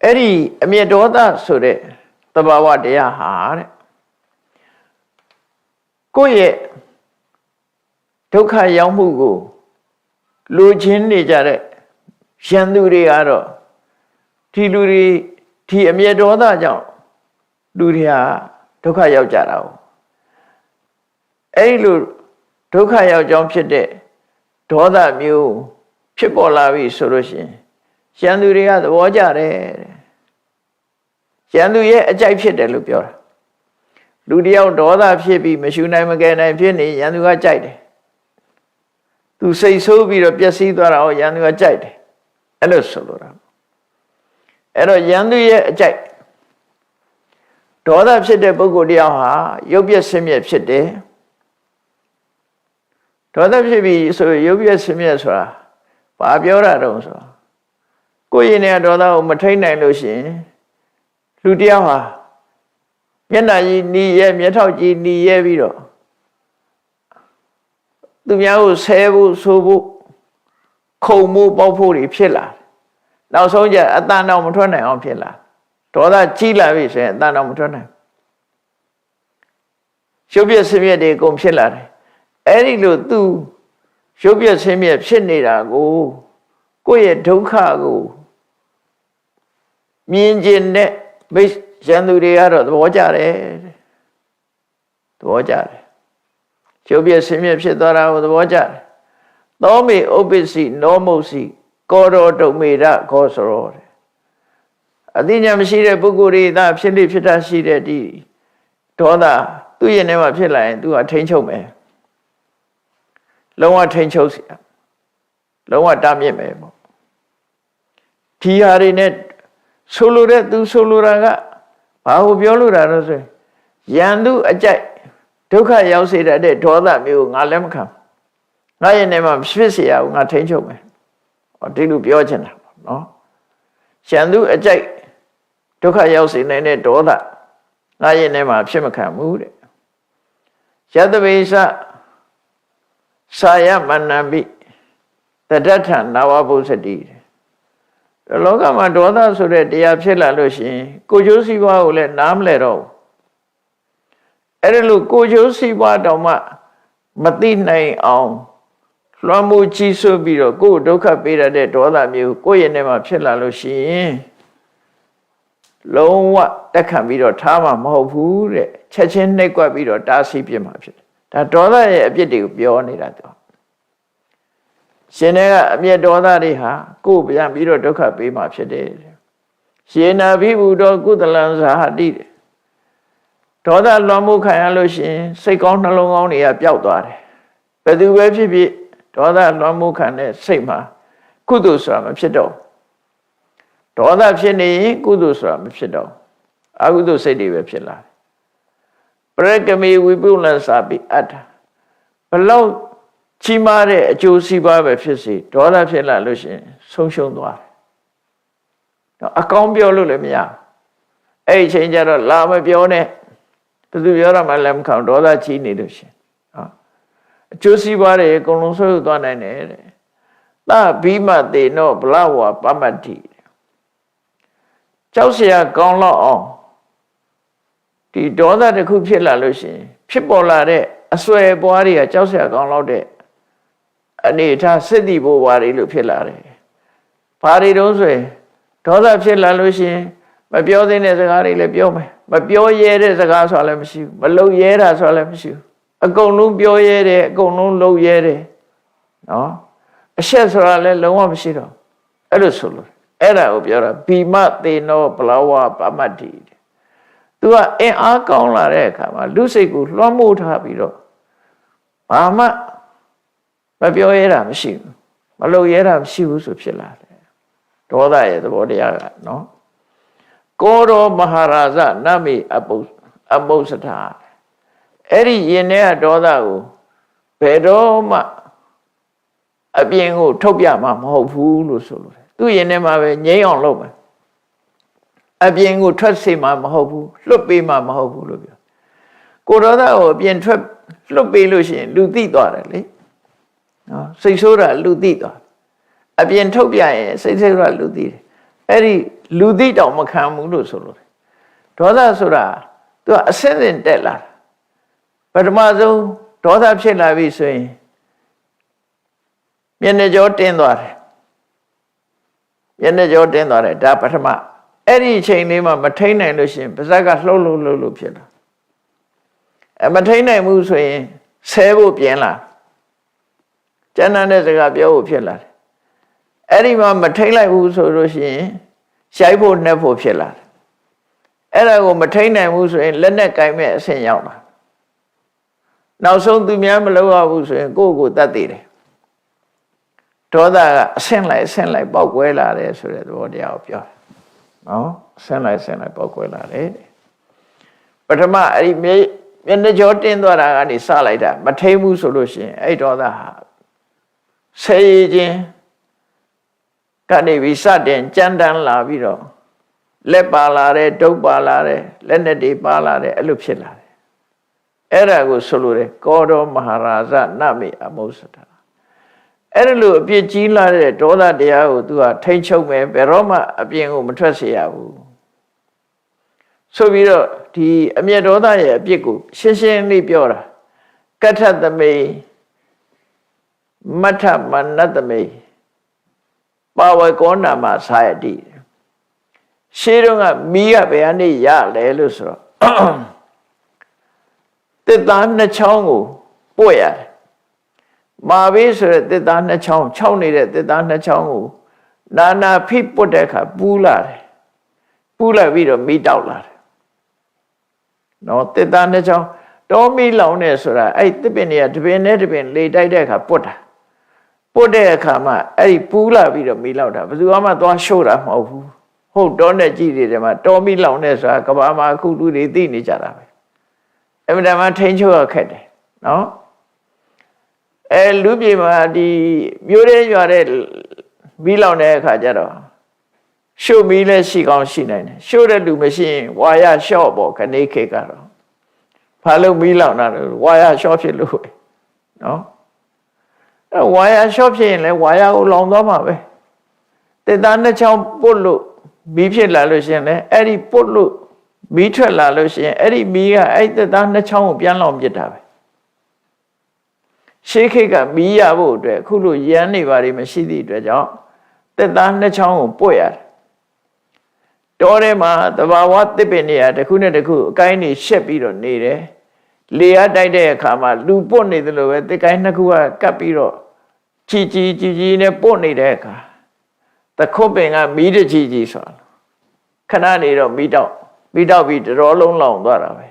အဲ့ဒီအမျက်ဒေါသဆိုတဲ့သဘာဝတရားဟာတဲ့ကိုယ့်ရဲ့ဒုက္ခရောက်မှုကိုလူချင်းနေကြတဲ့ရန်သူတွေကတော့ဒီလူတွေဒီအမျက်ဒေါသကြောင့်လူတွေဟာဒုက္ခရောက်ကြတာ哦အဲ့လိုဒုက္ခရောက်ကြောင်းဖြစ်တဲ့ဒေါသမျိုးဖြစ်ပေါ်လာပြီဆိုလို့ရှိရင်ရန်သူတွေကသဘောကျတယ်ရန်သူရဲ့အကြိုက်ဖြစ်တယ်လို့ပြောတာလူတယောက်ဒေါသဖြစ်ပြီးမရှုနိုင်မကယ်နိုင်ဖြစ်နေရန်သူကကြိုက်တယ်သူစိတ်ဆိုးပြီးတော့ပျက်စီးသွားတာ哦ရန်သူကကြိုက်တယ်အဲ့လိုဆိုလိုတာအဲ့တော့ရန်သူရဲ့အကြိုက်ဒေါသဖြစ်တဲ့ပုဂ္ဂိုလ်တယောက်ဟာရုပ်ပြည့်ဆင်းရဲဖြစ်တယ်ဒေါသဖြစ်ပြီးဆိုရုပ်ပြည့်ဆင်းရဲဆိုတာဘာပြောတာတုံးဆိုကိုယ်ရင်နဲ့ဒေါသကိုမထိန်နိုင်လို့ရှိရင်လူတယောက်ဟာမျက်နှာကြီးနီးရဲမျက်ထောက်ကြီးနီးရဲပြီးတော့သူများကိုဆဲဖို့ဆိုဖို့ခုံမှုပေါက်ဖို့တွေဖြစ်လာနောက်ဆုံးကျအတန်တော်မထွက်နိုင်အောင်ဖြစ်လာဒေါသကြီးလာပြီဆိုရင်အတန်တော်မထွက်နိုင်ရုပ်ပြည့်ဆင်းရဲတွေအကုန်ဖြစ်လာတယ်အဲ့ဒီလိုသူရုပ်ပြည့်ဆင်းရဲဖြစ်နေတာကိုကိုယ့်ရဲ့ဒုက္ခကိုမြင်ကျင်တဲ့မိတ်ရန်သူတွေကတော့သဘောကျတယ်သဘောကျတယ်ရုပ်ပြည့်ဆင်းရဲဖြစ်သွားတာကိုသဘောကျတယ်သောမေဥပ္ပစီနောမုတ်စီကောရောဒုံမေဒဂောစရောအသိဉာဏ်မရှိတဲ့ပုဂ္ဂိုလ်တွေသာဖြစ်လိဖြစ်တာရှိတဲ့ဒီဒေါသသူ့ရင်ထဲမှာဖြစ်လာရင်သူကထိန်းချုပ်မယ်လုံးဝထိန်းချုပ်စီလုံးဝတားမြစ်မယ်ပေါ့ဒီဟာတွေနဲ့ဆိုလိုတဲ့သူဆိုလိုတာကဘာကိုပြောလို့တာတော့ဆိုရန်သူအကြိုက်ဒုက္ခရောက်စေတဲ့ဒေါသမျိုးငါလည်းမခံငါရင်ထဲမှာဖြစ်เสียအောင်ငါထိန်းချုပ်မယ်ဒီလိုပြောချင်တာပေါ့နော်ရန်သူအကြိုက်ဒုက္ခရောက်စေနိုင်တဲ့ဒေါသငါရင်ထဲမှာဖြစ်မခံဘူးတဲ့ယတပိစ Saya Manambi, the Data Nawabusati. The Loga Madonna so that they are Chela Lushi, Kujosiwa will let Nam Lero. Erelu Kujosiwa Doma, Matinai on Flamu Chiso Biro, go Doka Pira de Dola Mu, Koyanema Chela Lushi. Long what that can be the Tama Mohu, Chechen Nequa Biro, Dasi Pimapit. That daughter a bit beyond it. Senega, mere daughter, ha, go beyond Biro Doka Pimapit. Siena Vivu do good lands are did. Daughter Lomu Kayaloshi, second along only a Piautar. But the way she be, daughter Lomu can say ma, Kudusam, Pido. Daughter Sheni, Kudusam, Pido. I would do say the websilla. Pregami Wibulan Sabi at below Chimare, Josie Baba Fizzy, daughter Filla Lucian, social noir. A combio lulemia. A changer of Lama Bione, to do your malam count, daughter Chini Lucian. Josie Bare, Conoso Donane. La Bima de no Blawa Pamati. Chausia gone on. The daughter the cook Pilla Lucian, people are there, a swear body, a Chausia gone out there. Anita City Bowari Lupillare. Party don't say, daughter Pilla Lucian, my building is a gari lebiome, but Bio Yere is a gas solemn, but low Yera solemn. A go no Bio Yere, go no low Yere. No? A shells are a low machine. Elusulu. Era obiora, Bima de no Blawa Pamati. Tu are in our con la reca, Lucy good, Lomu Habiro. Mama, my Bioera machine. Malo Yera, she was of Shilla. Daughter the body, no? Goro Maharaja, Nami Abosata. Eri Yenea daughter, Pedoma, a being who Topia Mam, Hofu, Solo. Tu Yenema, Nyan Loma. A being who trust him, I'm hope, look be my hope. Corona or being trapped, look be Lucian, Ludi daughter. Say Sora, Ludida. A being Topia, say Sora Ludi. Eri Ludida Macamulo solo. Toda Sora, to ascend in Della. But Mazo, Toda Chela we say, Yenejo Tendor. Yenejo Tendor, Dapatama. Any chain name of Matana and Lucian, Pazaga Lolo Pilla. And Matana moves away, Sebo Piena. Jana Nezagabio Pilla. Any man Matana moves to Lucian, Shaibo Nepo Pilla. And I go Matana moves away, Lenek I may send out. Now so to me, I'm a lower moves and go that day. Toda send like Bogwella, there, so that what they are. No, send like Poquella, eh? But I may when the Jordan Dora saw like that, but Tamu solution, $8. Say, can they be sudden, Jandan la Vido? Le Balare, Dog Balare, Lenedy Balare, Elupsilla. Erago Solure, Godo Maharaja, Nami, Amosata. Erelu appeared Gila, Dola Diao, do a Tencho me, Beroma, a being Umatrasia. So we wrote the Amiadoda, a Piku, Shishin Libiora, Kata the May, Mata Manata May, Bawa Gona Masayadi. Shirunga Mia Beani Ya Lelusro. The Dana Chongu, Boya. Mavis the Dana Chong, Choni the Dana Chongu, Nana people deca, Bula, Bula Vido meet out. No, the Dana Chong, don't be lonely, sir. I the Benia to be netbin, lay deca, putta. Put kama, I Bula Vido meet out. But you are not sure of who don't don't be lonely, sir. Kabama could do the thing each other. Every time I change your cat, no? Lubima the Mure you are Milone Kajaro. Show me less she gone shin. Show the do machine, wire shop or can they cake out. Palo Milana, wire shop you look. No? ဝါယာလျှော့ဖြစ်ရင်လည်းဝါယာကိုလောင်သွားမှာပဲတစ်သားနှစ်ချောင်းပုတ်လို့မီးဖြစ်လာလို့ရှိရင်လည်းအဲ့ဒီပုတ်လို့မီးထွက်လာလို့ရှိရင်အဲ့ဒီမီးကအဲ့တစ်သားနှစ်ချောင်းကိုပြန်လောင်ပြစ်တာပဲရှေးခေတ်ကမီးရဖို့အတွက်အခုလိုရမ်းနေပါလိမ့်မရှိသည့်အတွက်ကြောင့်တစ်သားနှစ်ချောင်းကိုပွတ်ရတယ်တောထဲမှာသဘာဝတစ်ပင်တွေကတစ်ခုနဲ့တစ်ခုအကိုင်းတွေရှက်ပြီးတော့နေတယ်လေအားတိုက်တဲ့အခါမှာလူပွတ်နေသလိုပဲတစ်ကိုင်းနှစ်ခုကကပ်ပြီးတော့ကြီးနဲ့ပွတ်နေတဲ့အခါတခုတ်ပင်ကမီးတကြီးဆိုတာခဏနေတော့မီးတောက်ပြီးတော်လုံးလောင်သွားတာပဲ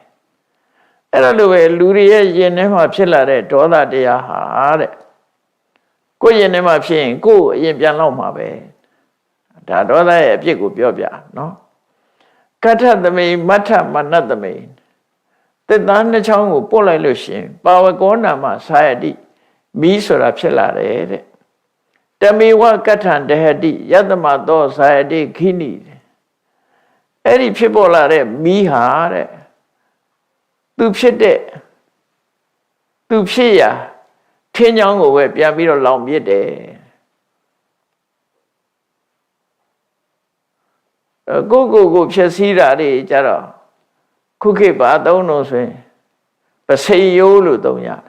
အဲ့ဒါလိုပဲလူတွေရဲ့ရင်ထဲမှာဖြစ်လာတဲ့ဒေါသတရားဟာတဲ့ကိုယ်ရင်ထဲမှာဖြစ်ရင်ကိုယ်အရင်ပြန်လောက်မှာပဲဒါဒေါသရဲ့အဖြစ်ကိုပြောပြနော်ကထသမိမထမနတမိတစ်သားနှစ်ချောင်းကိုပို့လိုက်လို့ရှင်ပါဝကောနာမသာယတိမီးဆိုတာဖြစ်လာတယ်တဲ့တမေဝကထံတဟတိယတမသောသာယတိခိနိအဲ့ဒီဖြစ်ပေါ်လာတဲ့မီးဟာတဲ့သူဖြစ်ရာထင်းချောင်းကိုပဲပြန်ပြီးတော့လောင်ပြစ်တယ်ကိုဖြည့်စည်းတာတွေကြတော့ခုခေတ်ပါသုံးလို့ဆိုရင်ပစိယိုးလို့သုံးရတယ်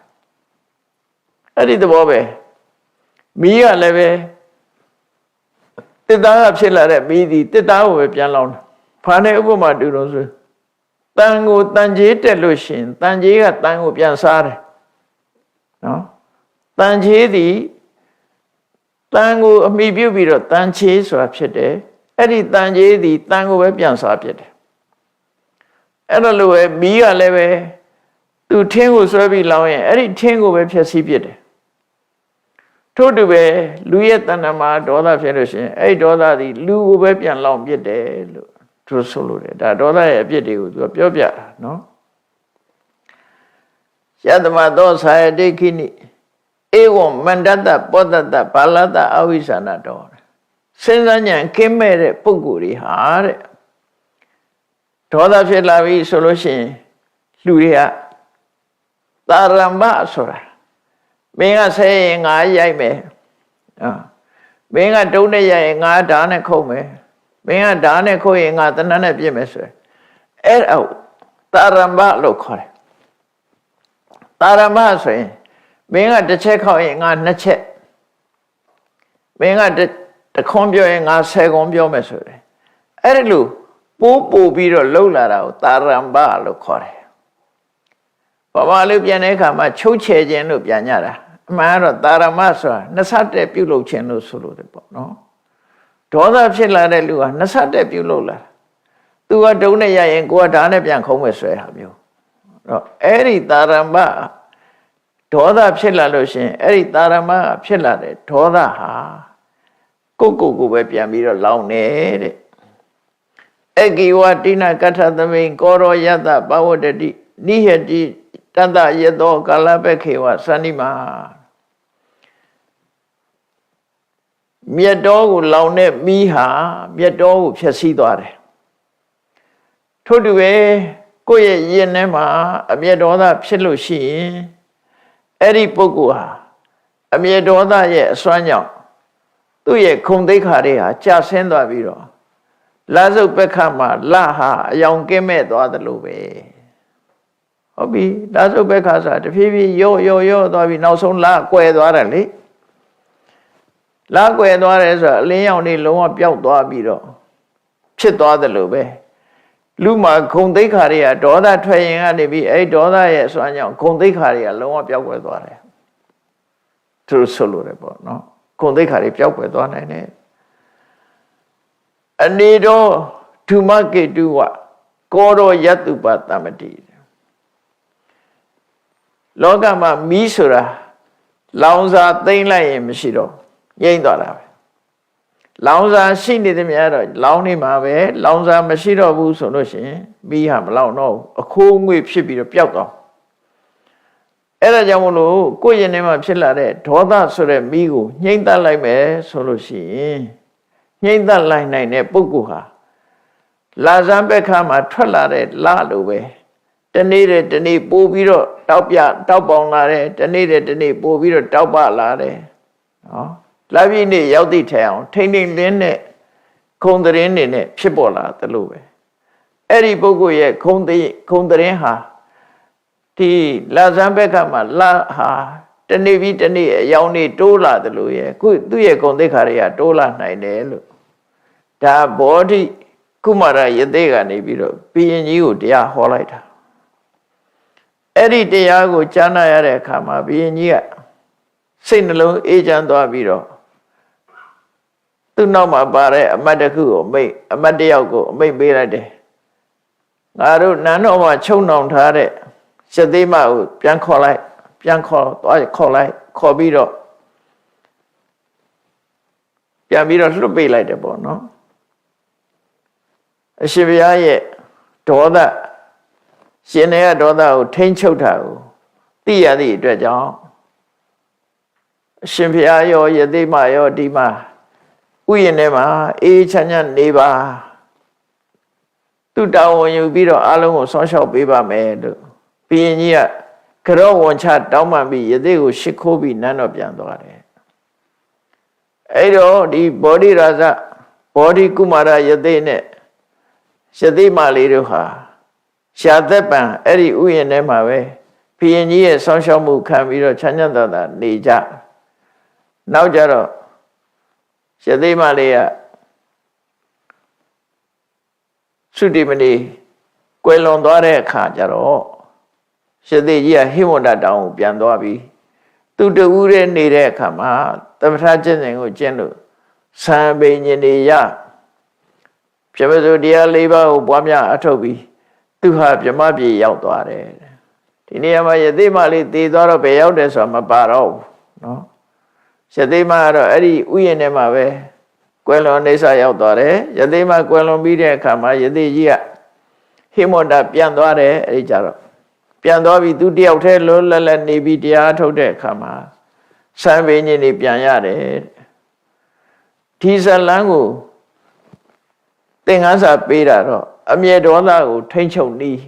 အဲ့ဒီသဘောပဲမီးကလည်းပဲတစ်သားကဖြစ်လာတဲ့မီးဒီတစ်သားကိုပဲပြန်လောင်တာဘာနဲ့ဥပမာတူလို့ဆိုတန်ကိုတန်ကြီးတက်လို့ရှင်တန်ကြီးကတန်ကိုပြန်စားတယ်နော်တန်ကြီးသည်တန်ကိုအမိပြုတ်ပြီးတော့တန်ချေဆိုတာဖြစ်တယ်အဲ့ဒီတန်ကြီးသည်တန်ကိုပဲပြန်စားဖြစ်တယ်အဲ့လိုလိုပဲမီးကလည်းပဲသူထင်းကိုဆွဲပြီးလောင်ရင်အဲ့ဒီထင်းကိုပဲဖျက်ဆီးဖြစ်တယ်ထို့တူပဲလူရဲ့တဏ္ဍာမှာဒေါသဖြစ်လို့ရှင်အဲ့ဒီဒေါသသည်လူကိုပဲပြန်လောင်ပြစ်တယ်လို့သူဆိုလို့တယ်ဒါဒေါသရဲ့အပြစ်တွေကိုသူပြောပြတာနော်ယတမသောသာယတိခိနိဧဝံမန္တတပောတတဘာလတအဝိဇ္ဇာနာတော်စဉ်းစားဉာဏ်ကင်းမဲ့တဲ့ပုဂ္ဂိုလ်တွေဟာတဲ့ဒေါသဖြစ်လာပြီဆိုလို့ရှိရင်လူတွေကသာရမဆိုတာမင်းကဆဲရင်ငါရိုက်မယ်မင်းကတုံးနဲ့ရိုက်ရင်ငါဓာတ်နဲ့ခုတ်မယ်မင်းကဓာတ်နဲ့ခုတ်ရင်ငါတနတ်နဲ့ပြစ်မယ်ဆိုရင်အဲ့ဒါသာရမလို့ခေါ်တယ်သာရမဆိုရင်မင်းကတစ်ချက်ခေါက်ရင်ငါနှစ်ချက်မင်းကတခွန်းပြောရင်ငါ10ခွန်းပြောမယ်ဆိုတယ်အဲ့ဒီလိုပို့ပြီးတော့လှုပ်လာတာကိုသာရမလို့ခေါ်တယ်ဘာမှလို့ပြန်တဲ့အခါမှာချုပ်ချယ်ခြင်းလို့ပြန်ကြတာအမှန်ကတော့သာရမဆိုတာနှစ်ဆတဲ့ပြုလုပ်ခြင်းလို့ဆိုလို့တယ်ပေါ့နော်ဒေါသဖြစ်လာတဲ့လူကနှစ်ဆတဲ့ပြုလုပ်လာသူကဒုံနဲ့ရရင်ကိုကဓာတ်နဲ့ပြန်ခုံးမယ်ဆွဲဟာမျိုးတော့အဲ့ဒီသာရမဒေါသဖြစ်လာလို့ရှင်အဲ့ဒီသာရမဖြစ်လာတဲ့ဒေါသဟာကိုပဲပြန်ပြီးတော့လောင်နေတဲ့အကိဝတိနာကထသမိန်ကောရောယတပဝတ္တိနိဟတိတတယသောကာလပခေဝသန္တိမာမြတ်တော်ကိုလောင်တဲ့မီးဟာမြတ်တော်ကိုဖျက်ဆီးသွားတယ်ထို့တူပဲကိုယ့်ရဲ့ရင်ထဲမှာအမျက်ဒေါသဖြစ်လို့ရှိရင်အဲ့ဒီပုဂ္ဂိုလ်ဟာအမျက်ဒေါသရဲ့အစွမ်းကြောင့်သူ့ရဲ့ခုံသိက္ခာတွေဟာကျဆင်းသွားပြီးတော့လာစုပ်ပက္ခမှာလဟာအယောင်ကင်းမဲ့သွားတယ်လို့ပဲဟုတ်ပြီလာစုပ်ပက္ခဆိုတာတဖြည်းဖြည်းရော့သွားပြီးနောက်ဆုံးလကွယ်သွားတယ်လေလကွယ်သွားတယ်ဆိုတာအလင်းရောင်တွေလုံးဝပျောက်သွားပြီးတော့ဖြစ်သွားတယ်လို့ပဲလူမှာဂုံသိက္ခာတွေကဒေါသထွက်ရင်ကနေပြီးအဲ့ဒေါသရဲ့အစွမ်းကြောင့်ဂုံသိက္ခာတွေကလုံးဝပျောက်ကွယ်သွားတယ်သူဆိုလို့ရပေါ့နော်ဂုံသိက္ခာတွေပျောက်ကွယ်သွားနိုင်တယ်အနေတော်ဓုမကေတုဝကောရောယတုပတမတိလောကမှာမီးဆိုတာလောင်စာသိမ့်လိုက်ရင်မရှိတော့ငြိမ့်သွားတာပဲလောင်စာရှိနေသမျှတော့လောင်နေမှာပဲလောင်စာမရှိတော့ဘူးဆိုလို့ရှိရင်မီးဟာမလောင်တော့ဘူးအခိုးငွေ့ဖြစ်ပြီးတော့ပျောက်သွားအဲ့ဒါကြောင့်မလို့ကိုယ့်ရင်ထဲမှာဖြစ်လာတဲ့ဒေါသဆိုတဲ့မီးကိုငြိမ့်တတ်လိုက်မယ်ဆိုလို့ရှိရင်ငြိမ့်သက်လိုက်နိုင်တဲ့ပုဂ္ဂိုလ်ဟာလာဇံပက္ခမှာထွက်လာတဲ့လလိုပဲ တနေ့တနေ့ပို့ပြီးတော့တောက်ပေါင်လာတယ်တနေ့တနေ့ပို့ပြီးတော့တောက်ပလာတယ်နော်လာပြည့်နေ့ရောက်သည့်ထဲအောင်ထိမ့်ထိမ့်လင်းနဲ့ခုံတရင်နေနဲ့ဖြစ်ပေါ်လာတယ်လို့ပဲအဲ့ဒီပုဂ္ဂိုလ်ရဲ့ခုံတရင်ဟာဒီလာဇန်ဘက်ကမှလာဟာတနေ့ပြီးတနေ့အယောင်နေတိုးလာတယ်လို့ရဲ့ခုသူ့ရဲ့ဂုဏ်သိက္ခာတွေကတိုးလာနိုင်တယ်လို့ဒါဘောဓိကုမာရယသိကနေပြီးတော့ဘုရင်ကြီးကိုတရားဟောလိုက်တာအဲ့ဒီတရားကိုကြားနာရတဲ့အခါမှာဘုရင်ကြီးကစိတ်နှလုံးအေးချမ်းသွားပြီးတော့သူ့နောက်မှာပါတဲ့အမတ်တစ်ခုကိုအမတ်တစ်ယောက်ကိုအမိတ်ပေးလိုက်တယ်ငါတို့နန်းတော်မှာချုံနှောင်ထားတဲ့ရှသိမကိုပြန်ခေါ်လိုက်ခေါ်ပြီးတော့ပြန်ပြီးတော့လွှတ်ပေးလိုက်တယ်ပေါ့နော်အရှင်ဘုရားရဲ့ဒေါသရှင်ရဲ့ဒေါသကိုထိန်းချုပ်တာကိုသိရသည့်အတွက်ကြောင့်အရှင်ဘုရားရောယသိမရောဒီမှာဥယျာဉ်ထဲမှာအေးချမ်းချမ်းနေပါသူတောင်းဝန်ယူပြီးတော့အလုံးကိုဆောင်းလျှောက်ပေးပါမယ်လို့ဘုရင်ကြီးကကြောဝန်ချတောင်းပန်ပြီးယသိကိုရှ िख ိုးပြီးနန်းတော်ပြန်သွားတယ်အဲ့တော့ဒီဘောဓိရာဇဘောဓိကုမာရယသိနဲ့ရှသိမလေးတို့ဟာရှာသက်ပံအဲ့ဒီဥယျာဉ်ထဲမှာပဲဘုရင်ကြီးရဲ့ဆောင်းလျှောက်မှုခံပြီးတော့ချမ်းချမ်းသာသာနေကြနောက်ကြတော့ရှသိမလေးကသုတိမဏိကွယ်လွန်သွားတဲ့အခါကျတော့ရှသိကြီးကဟိမဝန္တတောင်ကိုပြန်သွားပြီးသူတူဦးရဲ့နေတဲ့အခါမှာသမထကျင့်စဉ်ကိုကျင့်လို့သံပိညင်နေရပြမစိုးတရား၄ပါးကိုပွားများအထုတ်ပြီးသူဟာပြမပြေရောက်သွားတယ်ဒီနေရာမှာယသိမလေးတည်သွားတော့ဘယ်ရောက်တယ်ဆိုတာမပါတော့ဘူးနော်ယသိမကတော့အဲ့ဒီဥယျာဉ်ထဲမှာပဲကွယ်လွန်နေစာရောက်သွားတယ်ယသိမကွယ်လွန်ပြီးတဲ့အခါမှာယသိကြီးကဟိမဝန္တပြန်သွားတယ်အဲ့ဒီကြတော့ပြန်သွားပြီးသူတယောက်တည်းလွတ်လပ်လပ်နေပြီးတရားထုတ်တဲ့အခါမှာစံပင်ကြီးနေပြန်ရတယ်ဒီဇလန်းကိုသင်္ကန်းစာပေးတာတော့အမျက်ဒေါသကိုထိမ့်ချုပ်နီး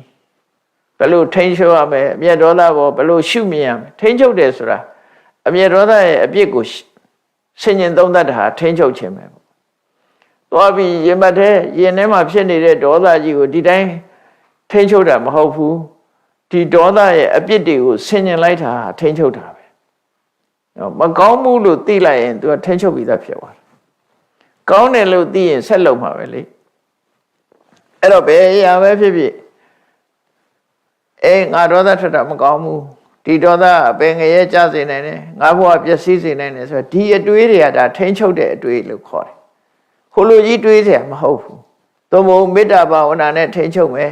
ဘယ်လိုထိမ့်ချုပ်ရမလဲအမျက်ဒေါသဘောဘယ်လိုရှုမြင်ရမလဲထိမ့်ချုပ်တယ်ဆိုတာအမျက်ဒေါသရဲ့အပြစ်ကိုဆင်ញင်သုံးသပ်တာဟာထိမ့်ချုပ်ခြင်းပဲပေါ့သွားပြီးရင်မထဲရင်ထဲမှာဖြစ်နေတဲ့ဒေါသကြီးကိုဒီတိုင်းထိမ့်ချုပ်တာမဟုတ်ဘူးဒီဒေါသရဲ့အပြစ်တွေကိုဆင်ញင်လိုက်တာထိမ့်ချုပ်တာပဲမကောင်းမှုလို့သိလိုက်ရင် तू ထိမ့်ချုပ်ပြီးသားဖြစ်သွားတယ်ကောင်းတယ်လို့သိရင်ဆက်လုပ်မှာပဲလေအဲ့တော့ဘယ်အရာပဲဖြစ်ဖြစ်ငါဒေါသထွက်တာမကောင်းဘူးဒီဒေါသအပင်ငရဲကြစေနိုင်တယ်ငါဘဝပျက်စီးစေနိုင်တယ်ဆိုတော့ဒီအတွေးတွေကဒါထိမ့်ချုပ်တဲ့အတွေးလို့ခေါ်တယ်ဟိုလိုကြီးတွေးเสียမဟုတ်ဘူးသို့မဟုတ်မေတ္တာဘာဝနာနဲ့ထိမ့်ချုပ်မယ်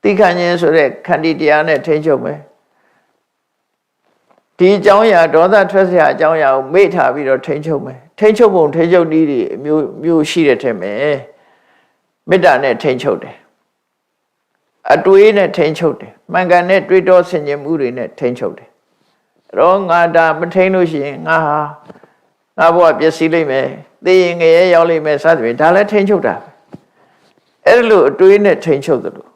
သိခံခြင်းဆိုတဲ့ခန္တီတရားနဲ့ထိမ့်ချုပ်မယ်ဒီအကြောင်းအရာဒေါသထွက်เสียအကြောင်းအရာကိုမေ့ထားပြီးတော့ထိမ့်ချုပ်မယ်ထိမ့်ချုပ်ပုံထိမ့်ချုပ်နည်းတွေမျိုးရှိတဲ့ထက်မယ်မေတ္တာနဲ့ထိမ့်ချုပ်တယ်အတွေးနဲ့ထိမ့်ချုပ်တယ်မှန်ကန်တဲ့တွေးတောဆင်ခြင်မှုတွေနဲ့ထိမ့်ချုပ်တယ်အဲ့တော့ငါဒါမထိမ့်လို့ရှိရင်ငါဘဝပျက်စီးလိမ့်မယ်သိရင်ငရဲရောက်လိမ့်မယ်စသဖြင့်ဒါလည်းထိမ့်ချုပ်တာအဲ့လိုအတွေးနဲ့ထိမ့်ချုပ်တယ်လို့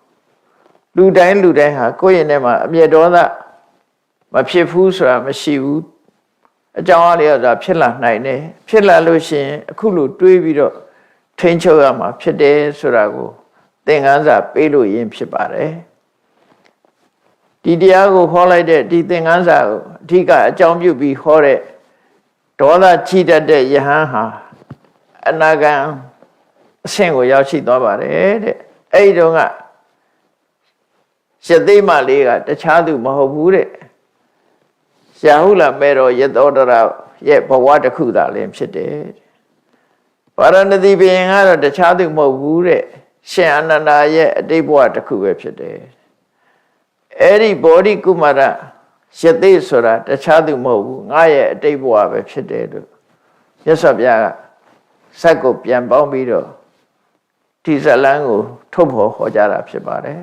လူတိုင်းဟာကိုယ့်ရင်ထဲမှာအမျက်ဒေါသမဖြစ်ဘူးဆိုတာမရှိဘူးအကြောင်းအရာဆိုတာဖြစ်လာနိုင်တယ်ဖြစ်လာလို့ရှိရင်အခုလိုတွေးပြီးတော့ထိမ့်ချုပ်ရမှာဖြစ်တယ်ဆိုတာကိုသင်္ကန်းစာပေးလို့ရင်ဖြစ်ပါတယ်ဒီတရားကိုဟောလိုက်တဲ့ဒီသင်္ကန်းစာကိုအဓိကအကြောင်းပြုပြီးဟောတဲ့ဒေါသချိတတ်တဲ့ယဟန်ဟာအနာဂံအဆင့်ကိုရောက်ရှိသွားပါတယ်တဲ့အဲ့ဒီတော့ကရှသိမလေးကတခြားသူမဟုတ်ဘူးတဲ့ရှာဟုလာမဲတော်ယသောတရရဲ့ဘဝတစ်ခုသာလည်းဖြစ်တယ်ပါရဏသီဘုရင်ကတော့တခြားသူမဟုတ်ဘူးတဲ့ရှင်အနန္ဒာရဲ့အတိတ်ဘဝတစ်ခုပဲဖြစ်တယ်အဲ့ဒီဘောဓိကုမာရယသိဆိုတာတခြားသူမဟုတ်ဘူးငါရဲ့အတိတ်ဘဝပဲဖြစ်တယ်လို့မြတ်စွာဘုရားကစက်ကိုပြန်ပေါင်းပြီးတော့ဒီဇလန်းကိုထုတ်ဖော်ဟောကြားတာဖြစ်ပါတယ်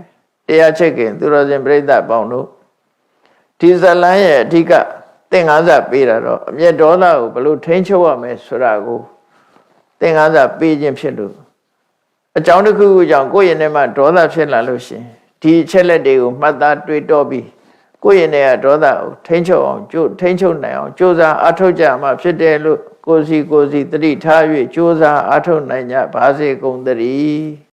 တရားချစ်ခင်သူတော်စင်ပြိဿပေါင်းတို့ဒီဇလန်းရဲ့အဓိကသင်္ကန်းစာပေးတာတော့အမျက်ဒေါသကိုဘယ်လိုထိန်းချုပ်ရမလဲဆိုတာကိုသင်္ကန်းစာပေးခြင်းဖြစ်လို့အကြောင်းတစ်ခုခုကြောင့်ကိုယ့်ရင်ထဲမှာဒေါသဖြစ်လာလို့ရှိရင် ဒီအချက်လက်တွေကိုမှတ်သားတွေးတောပြီးကိုယ့်ရဲ့ဒေါသကိုထိန်းချုပ်အောင်ထိန်းချုပ်နိုင်အောင်ကြိုးစားအားထုတ်ကြမှာဖြစ်တယ်လို့ကိုယ်စီသတိထား၍ကြိုးစားအားထုတ်နိုင်ကြပါစေကုန်သတည်း